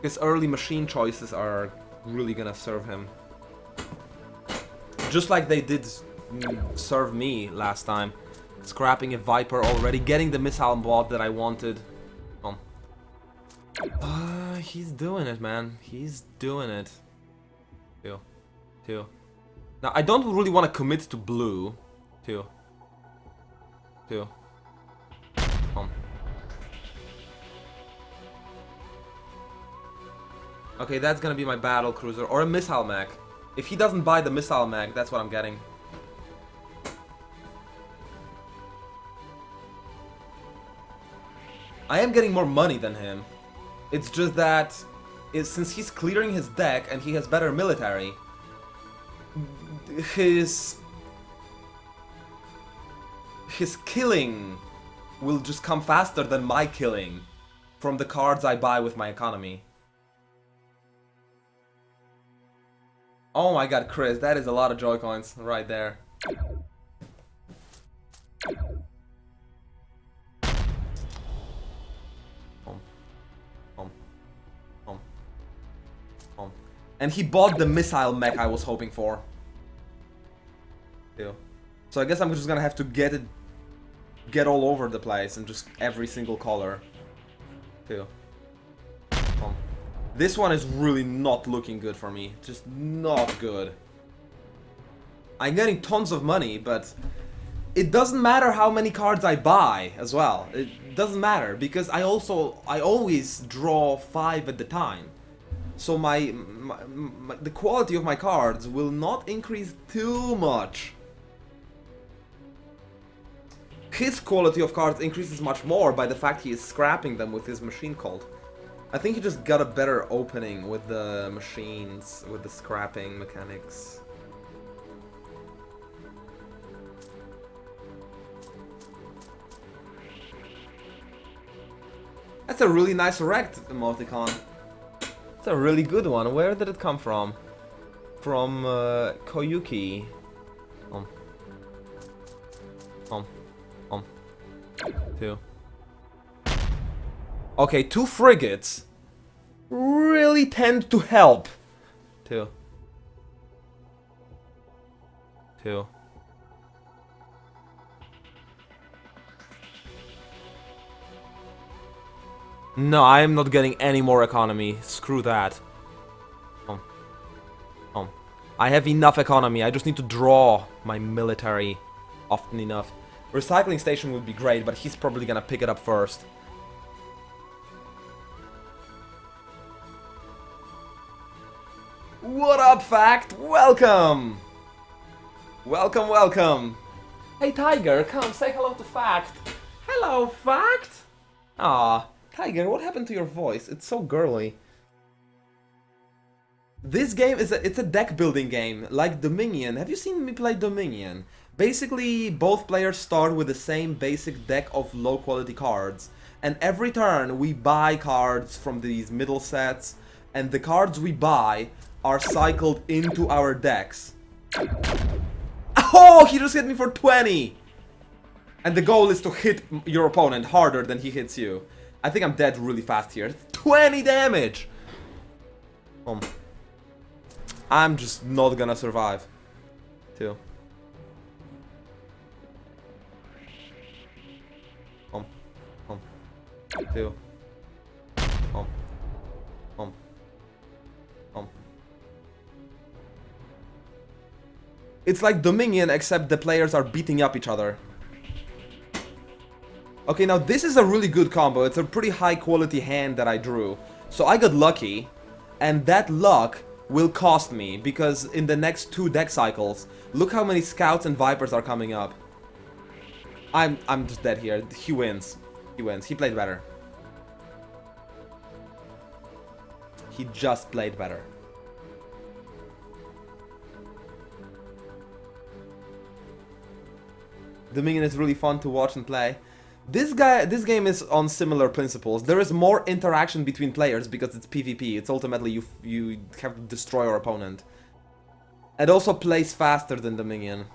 His early machine choices are really gonna serve him. Just like they did serve me last time. Scrapping a Viper already, getting the missile bot that I wanted. He's doing it, man. He's doing it. Two. Now, I don't really want to commit to blue. Two. Okay, that's gonna be my battle cruiser or a missile mech. If he doesn't buy the missile mech, that's what I'm getting. I am getting more money than him. It's just that since he's clearing his deck and he has better military, his killing will just come faster than my killing from the cards I buy with my economy. Oh my god, Chris, that is a lot of Joy-Cons right there. And he bought the missile mech I was hoping for. So I guess I'm just gonna have to get all over the place and just every single color. This one is really not looking good for me. Just not good. I'm getting tons of money, but it doesn't matter how many cards I buy as well. It doesn't matter because I always draw 5 at the time. So the quality of my cards will not increase too much. His quality of cards increases much more by the fact he is scrapping them with his machine cult. I think he just got a better opening with the machines, with the scrapping mechanics. That's a really nice erect emoticon. It's a really good one. Where did it come from? From Koyuki. Two. Okay, 2 frigates really tend to help. Two. No, I am not getting any more economy. Screw that. I have enough economy. I just need to draw my military often enough. Recycling station would be great, but he's probably gonna pick it up first. What up, Fact? Welcome! Welcome, welcome! Hey, Tiger, come say hello to Fact. Hello, Fact! Ah, Tiger, what happened to your voice? It's so girly. This game it's a deck building game, like Dominion. Have you seen me play Dominion? Basically, both players start with the same basic deck of low quality cards, and every turn we buy cards from these middle sets, and the cards we buy are cycled into our decks. Oh, he just hit me for 20! And the goal is to hit your opponent harder than he hits you. I think I'm dead really fast here. 20 damage! I'm just not gonna survive. Two. Two. It's like Dominion, except the players are beating up each other. Okay, now this is a really good combo. It's a pretty high quality hand that I drew. So I got lucky, and that luck will cost me, because in the next 2 deck cycles, look how many Scouts and Vipers are coming up. I'm just dead here. He wins. He wins. He played better. He just played better. Dominion is really fun to watch and play. This game is on similar principles. There is more interaction between players because it's PvP. It's ultimately you have to destroy your opponent. It also plays faster than Dominion.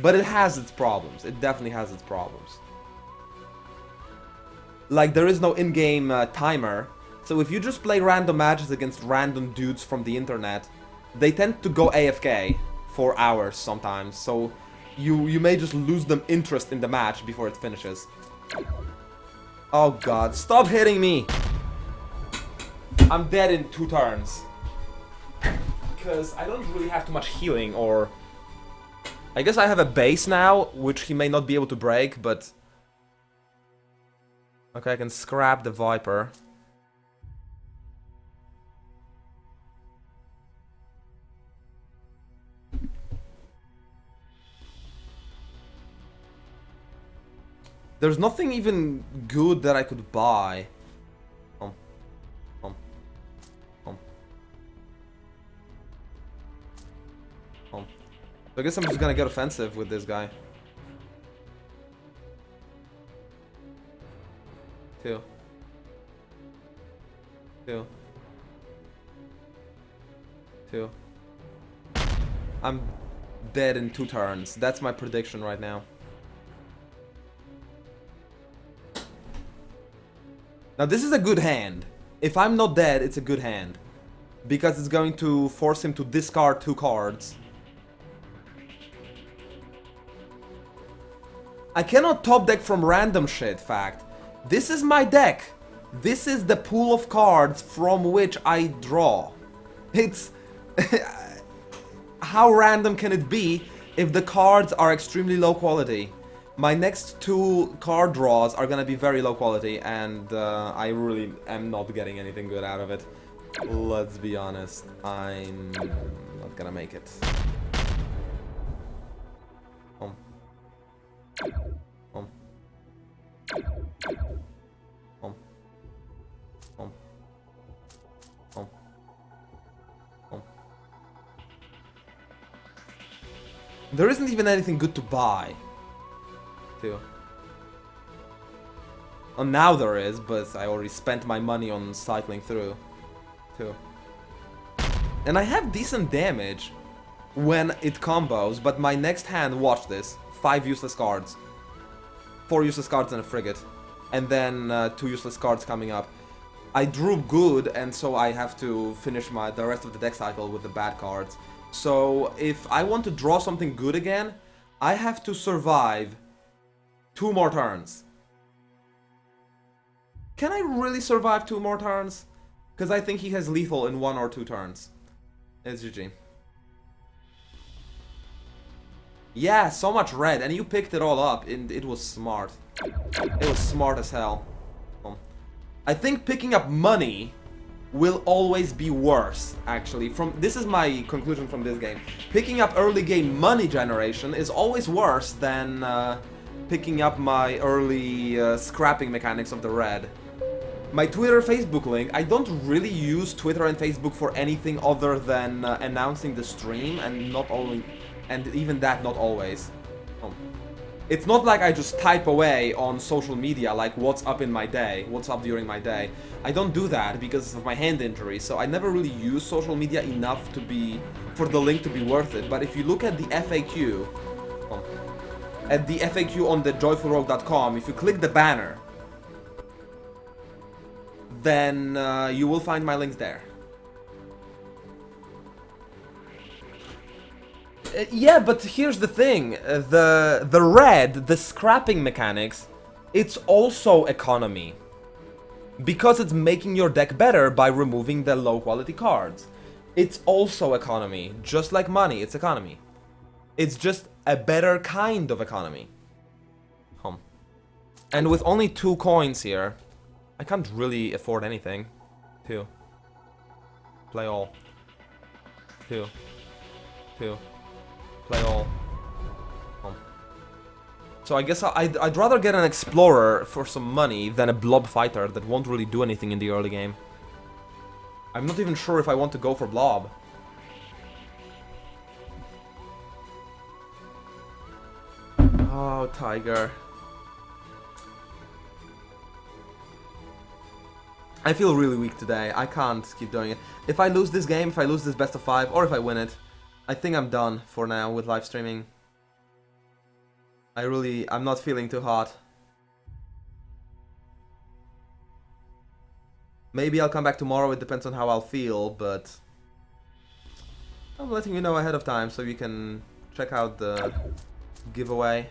But it has its problems. It definitely has its problems. Like, there is no in-game timer. So if you just play random matches against random dudes from the internet, they tend to go AFK for hours sometimes. So you may just lose them interest in the match before it finishes. Oh god, stop hitting me! I'm dead in 2 turns. Because I don't really have too much healing, or... I guess I have a base now, which he may not be able to break, but... Okay, I can scrap the Viper. There's nothing even good that I could buy. So I guess I'm just gonna get offensive with this guy. 2. 2. 2. I'm dead in 2 turns. That's my prediction right now. Now this is a good hand. If I'm not dead, it's a good hand. Because it's going to force him to discard 2 cards. I cannot top deck from random shit, fact. This is my deck. This is the pool of cards from which I draw. It's... How random can it be if the cards are extremely low quality? My next 2 card draws are gonna be very low quality, and I really am not getting anything good out of it. Let's be honest, I'm not gonna make it. There isn't even anything good to buy. Oh, now there is, but I already spent my money on cycling through. 2. And I have decent damage when it combos, but my next hand, watch this. 5 useless cards. 4 useless cards and a frigate. And then 2 useless cards coming up. I drew good, and so I have to finish the rest of the deck cycle with the bad cards. So if I want to draw something good again, I have to survive 2 more turns. Can I really survive 2 more turns? Because I think he has lethal in 1 or 2 turns. It's GG. Yeah, so much red, and you picked it all up, and it was smart. It was smart as hell. I think picking up money will always be worse, actually. This is my conclusion from this game. Picking up early game money generation is always worse than picking up my early scrapping mechanics of the red. My Twitter, Facebook link, I don't really use Twitter and Facebook for anything other than announcing the stream, and even that not always. It's not like I just type away on social media like what's up in my day, what's up during my day. I don't do that because of my hand injury, so I never really use social media enough for the link to be worth it. But if you look at the FAQ, on the joyfulrogue.com, if you click the banner, then you will find my links there. Yeah, but here's the thing, the scrapping mechanics, it's also economy. Because it's making your deck better by removing the low quality cards. It's also economy, just like money, it's economy. It's just a better kind of economy. And with only 2 coins here, I can't really afford anything, too. Play all. 2. 2. Play all. So I guess I'd rather get an Explorer for some money than a Blob Fighter that won't really do anything in the early game. I'm not even sure if I want to go for Blob. Oh, Tiger. I feel really weak today. I can't keep doing it. If I lose this game, if I lose this best of 5, or if I win it, I think I'm done for now with live streaming. I'm not feeling too hot. Maybe I'll come back tomorrow, it depends on how I'll feel, but I'm letting you know ahead of time so you can check out the giveaway.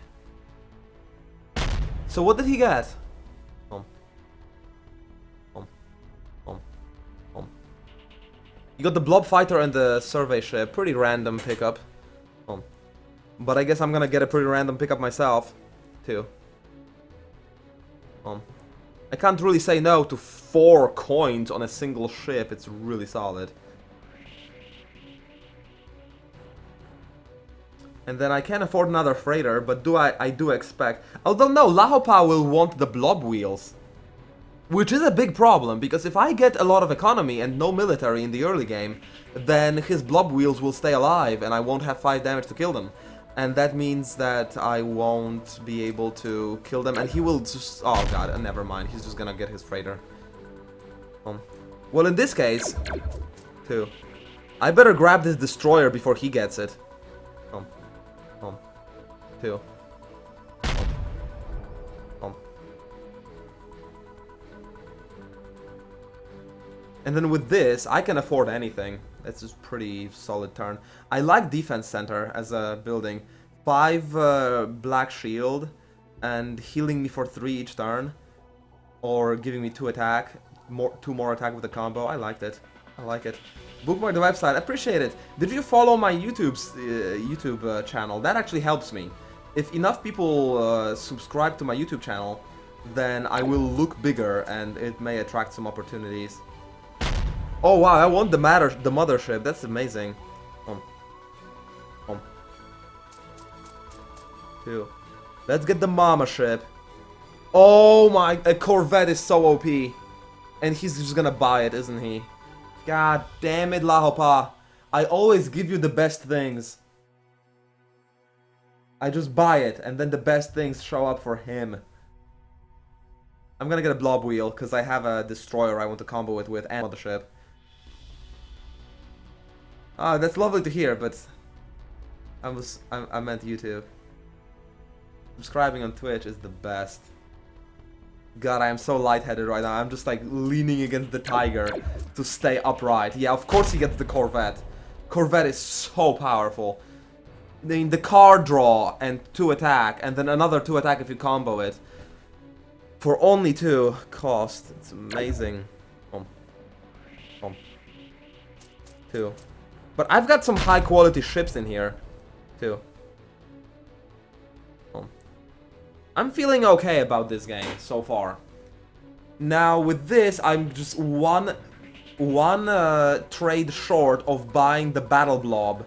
So what did he get? You got the Blob Fighter and the Survey Ship. Pretty random pickup. But I guess I'm gonna get a pretty random pickup myself, too. I can't really say no to 4 coins on a single ship. It's really solid. And then I can't afford another freighter, but I do expect... Although no, Lahopaa will want the blob wheels. Which is a big problem, because if I get a lot of economy and no military in the early game, then his blob wheels will stay alive and I won't have 5 damage to kill them. And that means that I won't be able to kill them, and he will just... Oh god, never mind, he's just gonna get his freighter. Well, in this case... 2. I better grab this destroyer before he gets it. 2. And then with this, I can afford anything. That's just pretty solid turn. I like Defense Center as a building. 5 black shield and healing me for 3 each turn. Or giving me 2 attack. 2 more attack with the combo. I liked it. I like it. Bookmark the website. Appreciate it. Did you follow my YouTube channel? That actually helps me. If enough people subscribe to my YouTube channel, then I will look bigger and it may attract some opportunities. Oh wow, I want the mothership. That's amazing. 2. Let's get the mama ship. Oh my, a Corvette is so OP. And he's just gonna buy it, isn't he? God damn it, Lahopaa. I always give you the best things. I just buy it, and then the best things show up for him. I'm gonna get a blob wheel, because I have a destroyer I want to combo it with, and mothership. Ah, that's lovely to hear, but I meant YouTube. Subscribing on Twitch is the best. God, I am so lightheaded right now. I'm just like leaning against the tiger to stay upright. Yeah, of course he gets the Corvette. Corvette is so powerful. I mean, the card draw and 2 attack, and then another 2 attack if you combo it. For only 2 cost. It's amazing. 2. But I've got some high quality ships in here, too. I'm feeling okay about this game so far. Now with this, I'm just one trade short of buying the battle blob.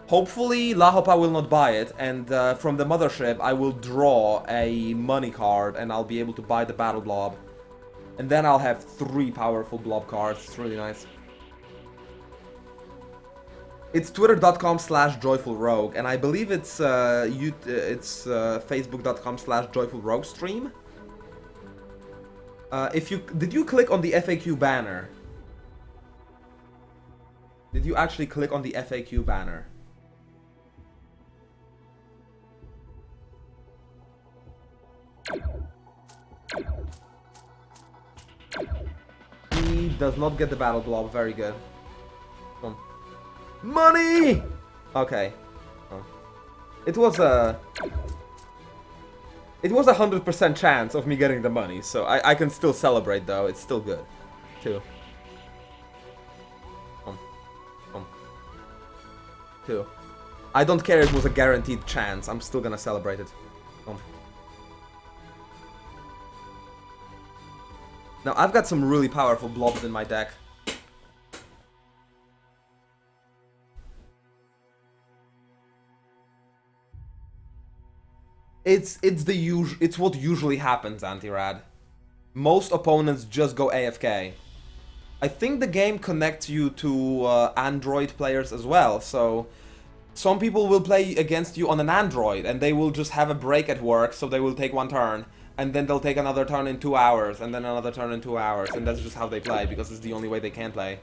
Hopefully Lahopaa will not buy it, and from the mothership I will draw a money card and I'll be able to buy the battle blob. And then I'll have 3 powerful blob cards. It's really nice. It's twitter.com/joyfulrogue, and I believe it's facebook.com/joyfulroguestream. Did you click on the FAQ banner? Did you actually click on the FAQ banner? He does not get the battle blob. Very good. Money! Okay. It was a 100% chance of me getting the money, so I can still celebrate though. It's still good. 2. 2. I don't care if it was a guaranteed chance. I'm still gonna celebrate it. Now I've got some really powerful blobs in my deck. It's what usually happens, Anti-Rad. Most opponents just go AFK. I think the game connects you to Android players as well, so some people will play against you on an Android and they will just have a break at work, so they will take one turn, and then they'll take another turn in 2 hours, and then another turn in 2 hours, and that's just how they play, because it's the only way they can play.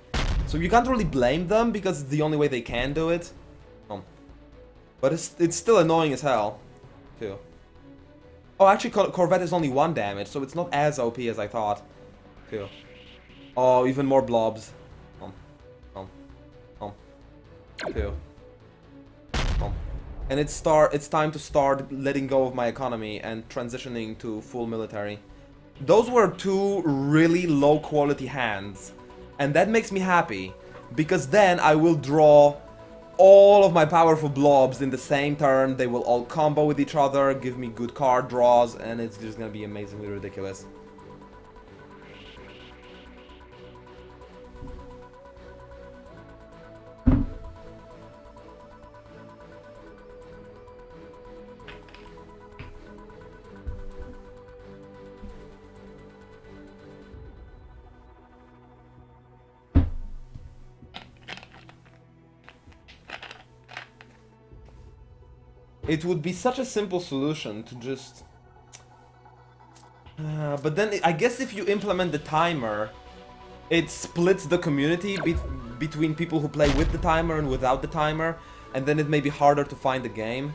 So you can't really blame them, because it's the only way they can do it. But it's still annoying as hell, too. Oh, actually, Corvette is only 1 damage, so it's not as OP as I thought, too. Oh, even more blobs. Too. And it's time to start letting go of my economy and transitioning to full military. Those were 2 really low quality hands, and that makes me happy, because then I will draw all of my powerful blobs in the same turn. They will all combo with each other, give me good card draws, and it's just gonna be amazingly ridiculous. It would be such a simple solution to just... but then I guess if you implement the timer, it splits the community between people who play with the timer and without the timer, and then it may be harder to find the game.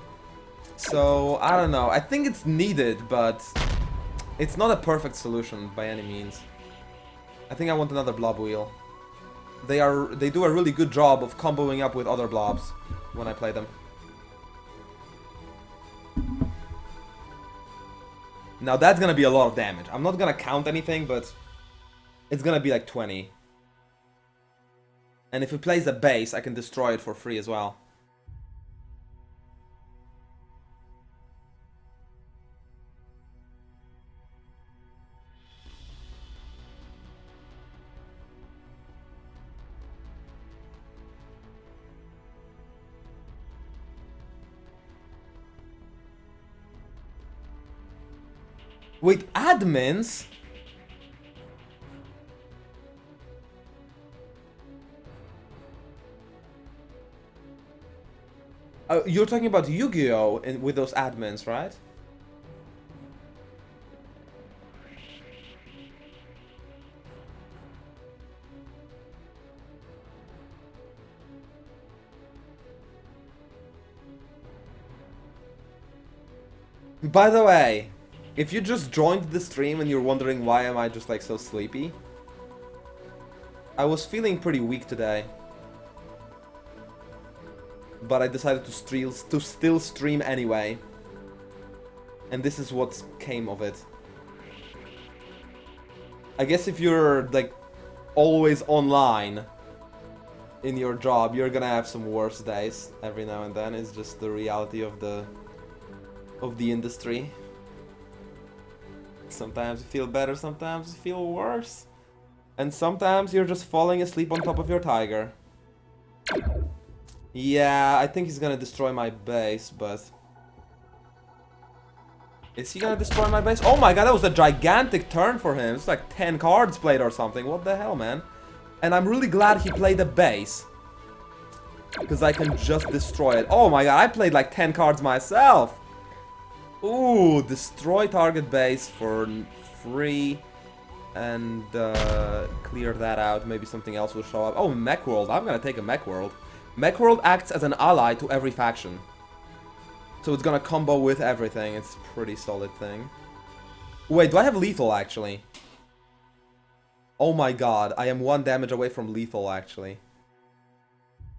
So, I don't know. I think it's needed, but it's not a perfect solution by any means. I think I want another blob wheel. They do a really good job of comboing up with other blobs when I play them. Now that's gonna be a lot of damage. I'm not gonna count anything, but it's gonna be like 20. And if it plays a base, I can destroy it for free as well. Wait, admins? You're talking about Yu-Gi-Oh! With those admins, right? By the way, if you just joined the stream and you're wondering why am I just like so sleepy, I was feeling pretty weak today. But I decided to still stream anyway. And this is what came of it. I guess if you're like always online in your job, you're gonna have some worse days every now and then. It's just the reality of the industry. Sometimes you feel better, sometimes you feel worse. And sometimes you're just falling asleep on top of your tiger. Yeah, I think he's gonna destroy my base, but... Is he gonna destroy my base? Oh my god, that was a gigantic turn for him. It's like 10 cards played or something. What the hell, man? And I'm really glad he played a base, because I can just destroy it. Oh my god, I played like 10 cards myself! Ooh, destroy target base for free. And clear that out. Maybe something else will show up. Oh, Mech World. I'm gonna take a Mech World. Mech World acts as an ally to every faction. So it's gonna combo with everything. It's a pretty solid thing. Wait, do I have lethal actually? Oh my god, I am 1 damage away from lethal actually.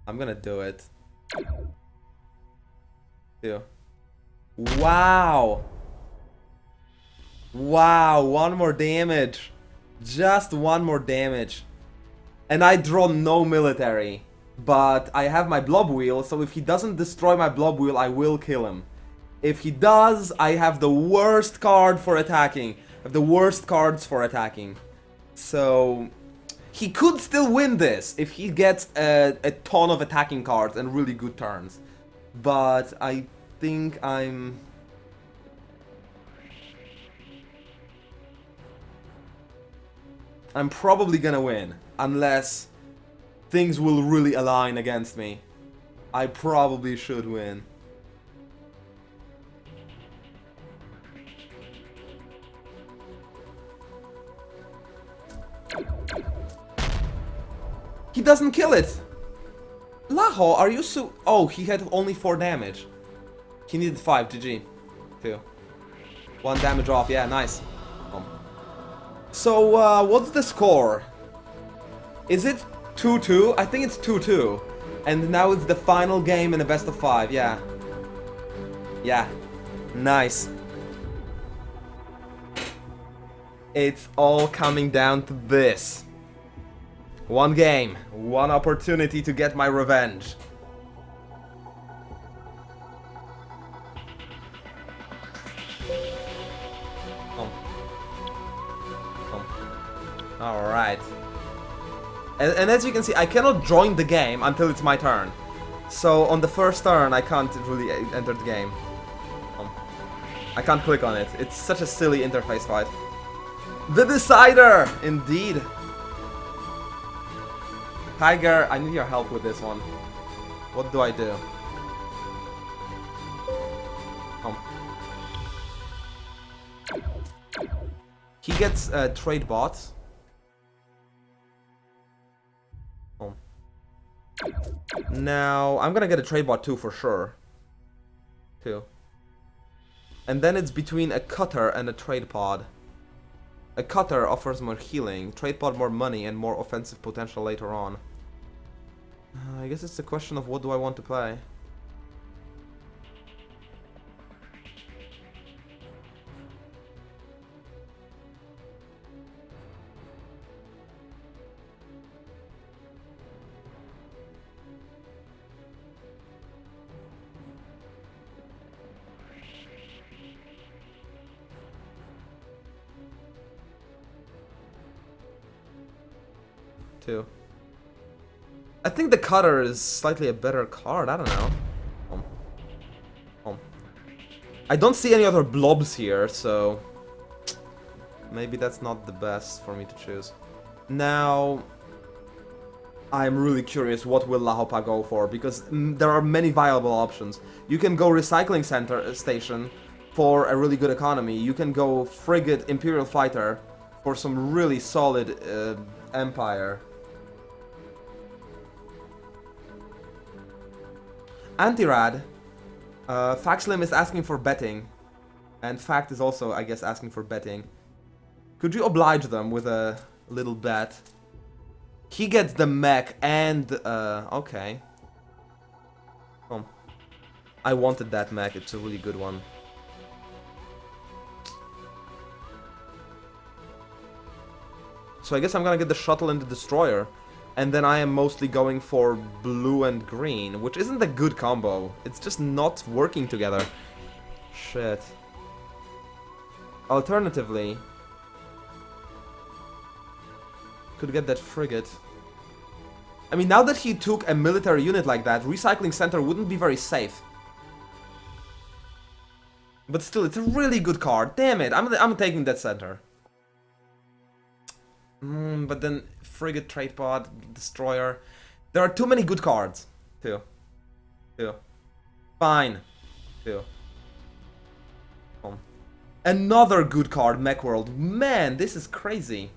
I'm gonna do it. Two. Wow! Wow, 1 more damage. Just 1 more damage. And I draw no military. But I have my blob wheel, so if he doesn't destroy my blob wheel, I will kill him. If he does, I have the worst card for attacking. I have the worst cards for attacking. So... he could still win this if he gets a ton of attacking cards and really good turns. But I think I'm I'm probably gonna win. Unless things will really align against me. I probably should win. He doesn't kill it! Laho, are you so... Oh, he had only 4 damage. He needed 5, GG. 2. 1 damage off, yeah, nice. So, what's the score? Is it 2-2? I think it's 2-2. And now it's the final game in a best of 5, yeah. Yeah. Nice. It's all coming down to this. 1 game, 1 opportunity to get my revenge. Alright. And as you can see, I cannot join the game until it's my turn. So on the first turn, I can't really enter the game. I can't click on it. It's such a silly interface fight. The Decider! Indeed. Tiger, I need your help with this one. What do I do? He gets trade bots. Now, I'm gonna get a trade bot too for sure. And then it's between a cutter and a trade pod. A cutter offers more healing, trade pod more money, and more offensive potential later on. I guess it's a question of what do I want to play. I think the cutter is slightly a better card, I don't know. I don't see any other blobs here, so maybe that's not the best for me to choose. Now, I'm really curious what will Lahopaa go for, because there are many viable options. You can go recycling center station for a really good economy. You can go frigate Imperial Fighter for some really solid empire. Anti-Rad. Faxlim is asking for betting. And Fact is also, I guess, asking for betting. Could you oblige them with a little bet? He gets the mech and... okay. I wanted that mech, it's a really good one. So I guess I'm gonna get the shuttle and the destroyer. And then I am mostly going for blue and green, which isn't a good combo. It's just not working together. Shit. Alternatively, could get that frigate. I mean, now that he took a military unit like that, recycling center wouldn't be very safe. But still, it's a really good card. Damn it, I'm taking that center. But then frigate, trade pod, destroyer. There are too many good cards. Two. Fine. Another good card, Mech World. Man, this is crazy.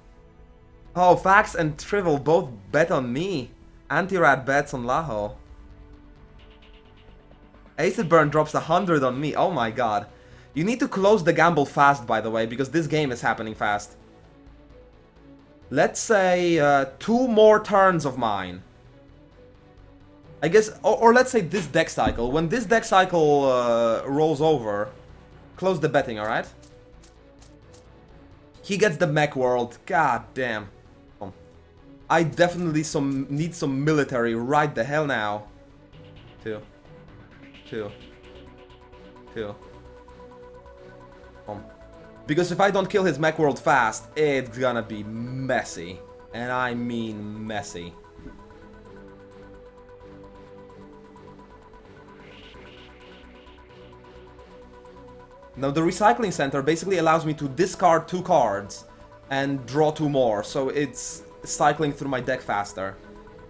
Oh, Fax and Trivial both bet on me. Anti-Rad bets on Laho. Acid Burn drops 100 on me. Oh my god. You need to close the gamble fast, by the way, because this game is happening fast. Let's say 2 more turns of mine. I guess, or let's say this deck cycle. When this deck cycle rolls over, close the betting, alright? He gets the Mech World. God damn. I definitely need some military right the hell now. Two. Because if I don't kill his Mech World fast, it's gonna be messy. And I mean messy. Now the recycling center basically allows me to discard 2 cards and draw 2 more, so it's cycling through my deck faster,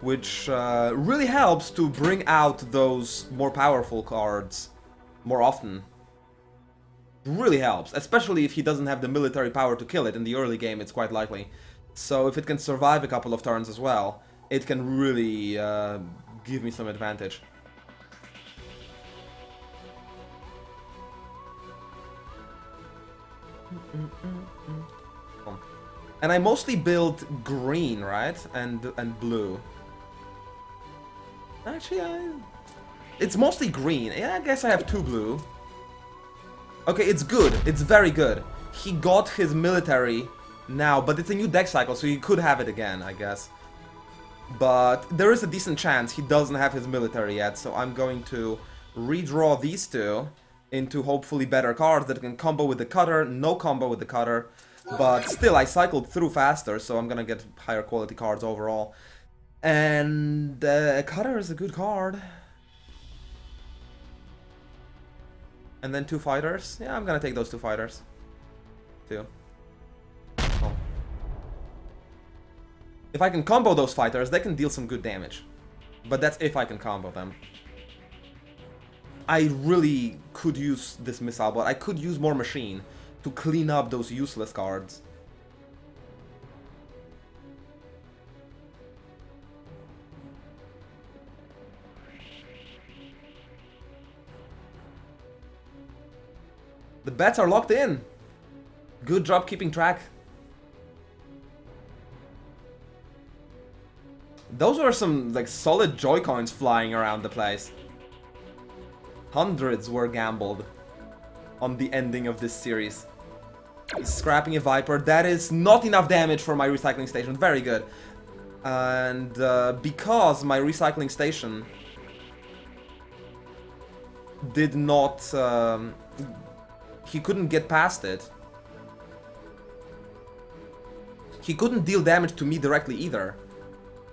which really helps to bring out those more powerful cards more often. Really helps, especially if he doesn't have the military power to kill it. In the early game, it's quite likely. So if it can survive a couple of turns as well, it can really give me some advantage. And I mostly build green, right? And blue. Actually, it's mostly green. Yeah, I guess I have 2 blue. Okay, it's good. It's very good. He got his military now, but it's a new deck cycle, so he could have it again, I guess. But there is a decent chance he doesn't have his military yet, so I'm going to redraw these 2 into hopefully better cards that can combo with the cutter. No combo with the cutter, but still I cycled through faster, so I'm gonna get higher quality cards overall. And cutter is a good card. And then 2 fighters. Yeah, I'm gonna take those 2 fighters. 2. Oh. If I can combo those fighters, they can deal some good damage. But that's if I can combo them. I really could use this missile, but I could use more machine to clean up those useless cards. The bets are locked in. Good job keeping track. Those were some like solid Joy-Cons flying around the place. Hundreds were gambled on the ending of this series. He's scrapping a Viper. That is not enough damage for my recycling station. Very good. And because my recycling station did not... he couldn't get past it. He couldn't deal damage to me directly either,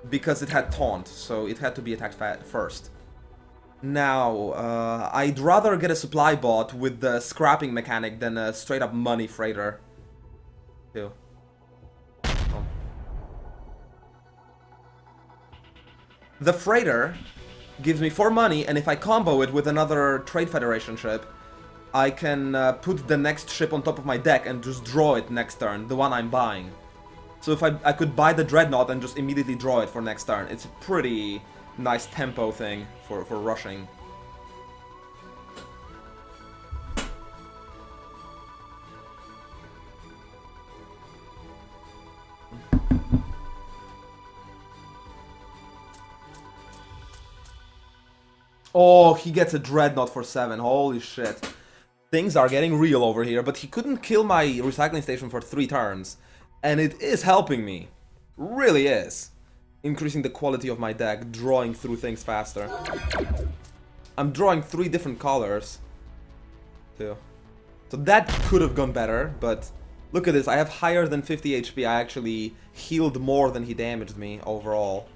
because it had taunt, so it had to be attacked first. Now, I'd rather get a supply bot with the scrapping mechanic than a straight up money freighter. Too. Oh. The freighter gives me 4 money, and if I combo it with another Trade Federation ship, I can put the next ship on top of my deck and just draw it next turn, the one I'm buying. So if I could buy the Dreadnought and just immediately draw it for next turn. It's a pretty nice tempo thing for rushing. Oh, he gets a Dreadnought for 7. Holy shit. Things are getting real over here, but he couldn't kill my recycling station for 3 turns. And it is helping me. Really is. Increasing the quality of my deck, drawing through things faster. I'm drawing 3 different colors, too. So that could have gone better, but look at this. I have higher than 50 HP. I actually healed more than he damaged me overall.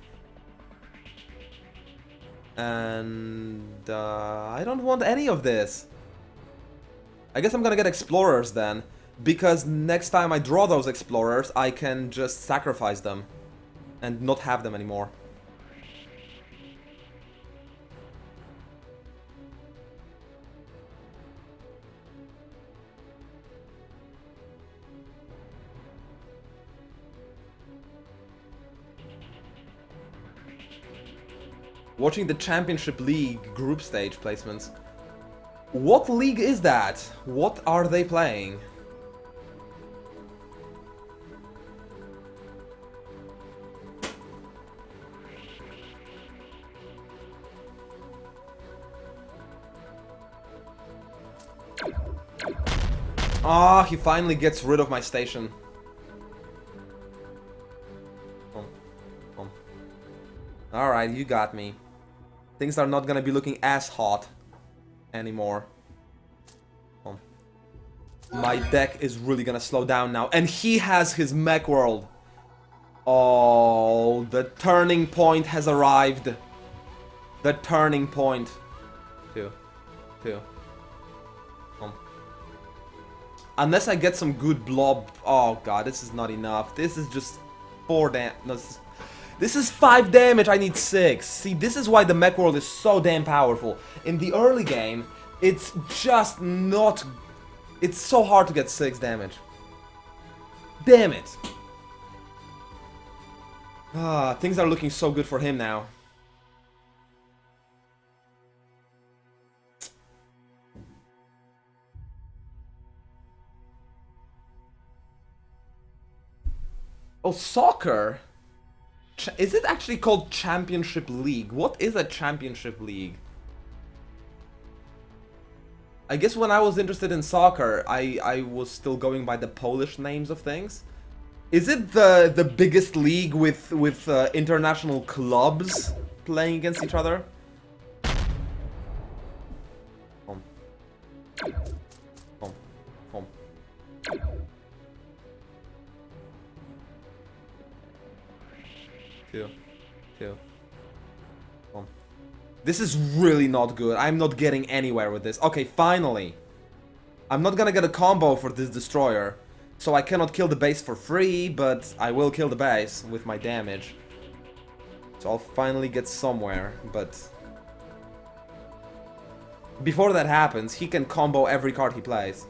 And I don't want any of this. I guess I'm gonna get Explorers then, because next time I draw those Explorers, I can just sacrifice them and not have them anymore. Watching the Championship League group stage placements. What league is that? What are they playing? Ah, he finally gets rid of my station. Alright, you got me. Things are not gonna be looking as hot anymore. My deck is really gonna slow down now. And he has his mech world. Oh, the turning point has arrived. The turning point. Two. Unless I get some good blob... Oh god, this is not enough. This is just 4 damage. No, this is 5 damage, I need 6. See, this is why the mech world is so damn powerful. In the early game, it's just not... It's so hard to get 6 damage. Damn it. Ah, things are looking so good for him now. Oh, soccer? Is it actually called Championship League? What is a Championship League? I guess when I was interested in soccer, I was still going by the Polish names of things. Is it the biggest league with international clubs playing against each other? Home. Home. Home. Two. Home. This is really not good. I'm not getting anywhere with this. Okay, finally. I'm not gonna get a combo for this destroyer. So I cannot kill the base for free, but I will kill the base with my damage. So I'll finally get somewhere, but... Before that happens, he can combo every card he plays.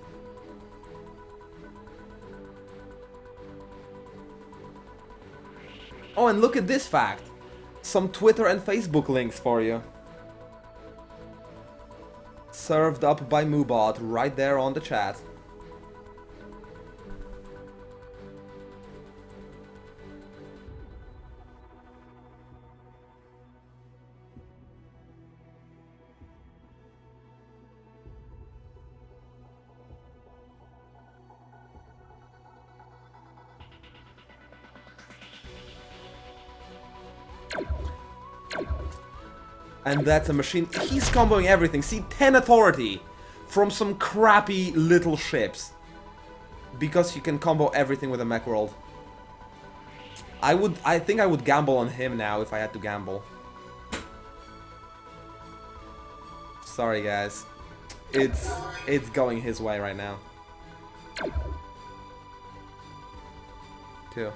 Oh, and look at this fact. Some Twitter and Facebook links for you. Served up by Moobot right there on the chat. And that's a machine. He's comboing everything. See, 10 authority from some crappy little ships. Because you can combo everything with a mech world. I think I would gamble on him now if I had to gamble. Sorry guys. It's going his way right now. 2.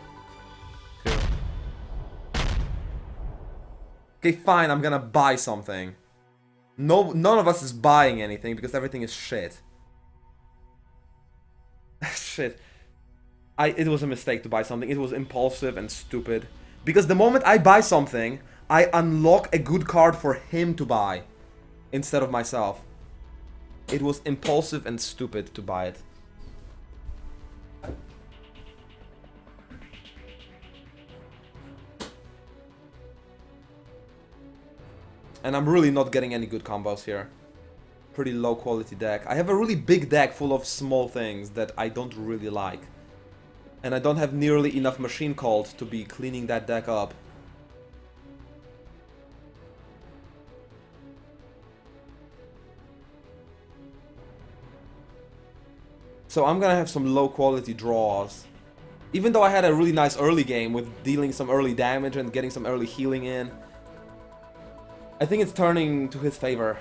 Okay, fine, I'm gonna buy something. None of us is buying anything because everything is shit. Shit. It was a mistake to buy something. It was impulsive and stupid. Because the moment I buy something, I unlock a good card for him to buy. Instead of myself. It was impulsive and stupid to buy it. And I'm really not getting any good combos here. Pretty low quality deck. I have a really big deck full of small things that I don't really like. And I don't have nearly enough machine called to be cleaning that deck up. So I'm gonna have some low quality draws. Even though I had a really nice early game with dealing some early damage and getting some early healing in. I think it's turning to his favor.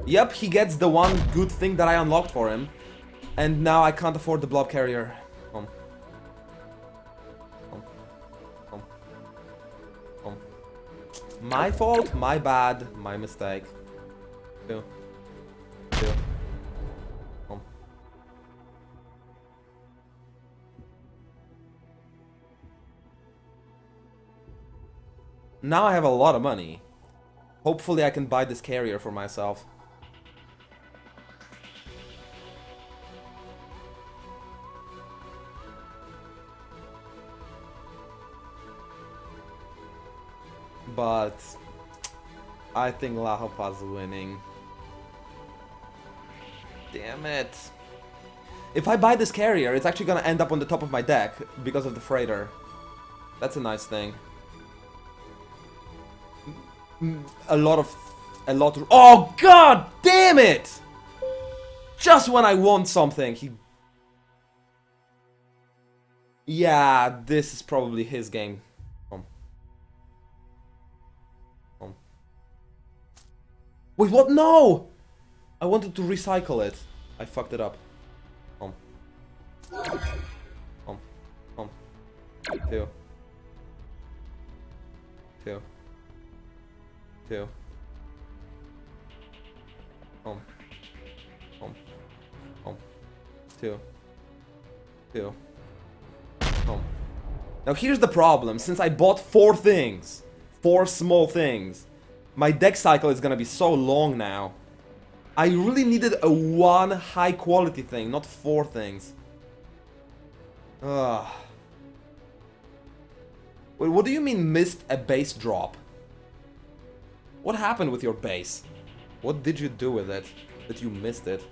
Yep, he gets the one good thing that I unlocked for him. And now I can't afford the blob carrier. My fault, my bad, my mistake. Two. Now I have a lot of money. Hopefully I can buy this carrier for myself. But I think Lahopaa's winning. Damn it. If I buy this carrier, it's actually gonna end up on the top of my deck because of the freighter. That's a nice thing. Oh god damn it! Just when I want something, he... Yeah, this is probably his game. Wait, what? No! I wanted to recycle it. I fucked it up. Home. Home. Home. 2. 2. 2. Home. Home. Home. 2. 2. Home. Now here's the problem. Since I bought 4 things, 4 small things, my deck cycle is gonna be so long now. I really needed a 1 high quality thing, not 4 things. Ugh. Wait, what do you mean missed a base drop? What happened with your base? What did you do with it that you missed it?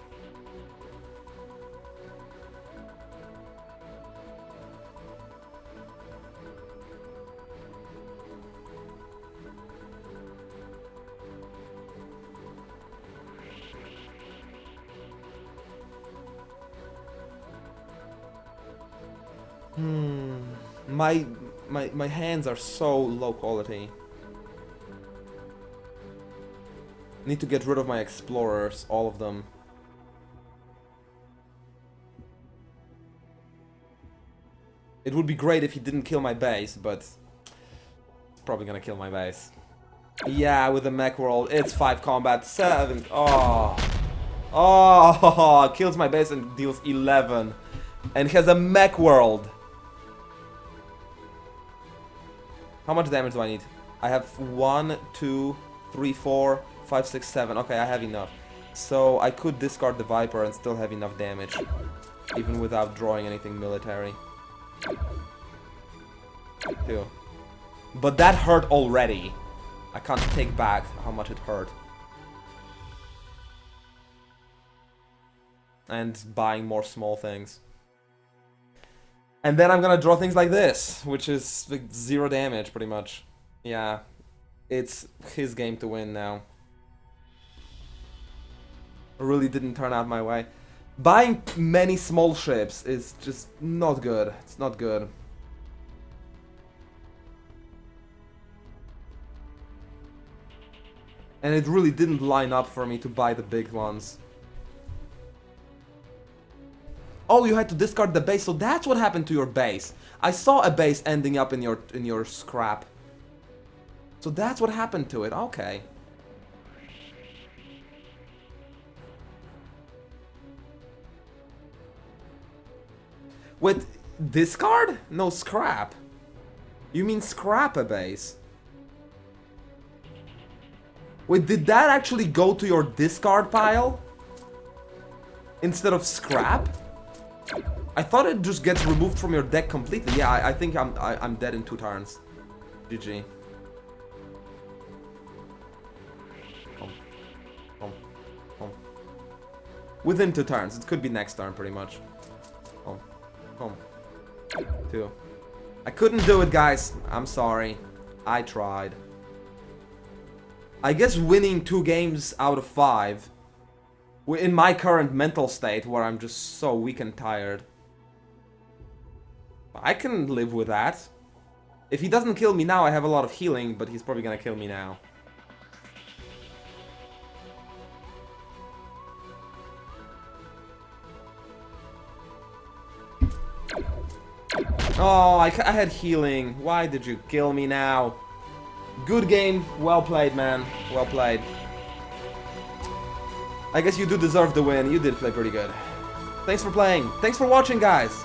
My hands are so low quality. Need to get rid of my explorers, all of them. It would be great if he didn't kill my base, but probably gonna kill my base. Yeah, with the mech world, it's 5 combat, 7. Oh, kills my base and deals 11, and has a mech world. How much damage do I need? I have 1, 2, 3, 4, 5, 6, 7. Okay, I have enough. So I could discard the Viper and still have enough damage, even without drawing anything military. 2. But that hurt already. I can't take back how much it hurt. And buying more small things. And then I'm gonna draw things like this, which is like 0 damage, pretty much. Yeah, it's his game to win now. Really didn't turn out my way. Buying many small ships is just not good. It's not good. And it really didn't line up for me to buy the big ones. Oh, you had to discard the base, so that's what happened to your base. I saw a base ending up in your scrap. So that's what happened to it. Okay. Wait, discard? No, scrap. You mean scrap a base? Wait, did that actually go to your discard pile? Instead of scrap? I thought it just gets removed from your deck completely. Yeah, I think I'm dead in 2 turns. GG. Within 2 turns. It could be next turn, pretty much. 2. I couldn't do it, guys. I'm sorry. I tried. I guess winning 2 games out of 5, in my current mental state, where I'm just so weak and tired, I can live with that. If he doesn't kill me now, I have a lot of healing, but he's probably gonna kill me now. Oh, I had healing. Why did you kill me now? Good game. Well played, man. Well played. I guess you do deserve the win. You did play pretty good. Thanks for playing. Thanks for watching, guys.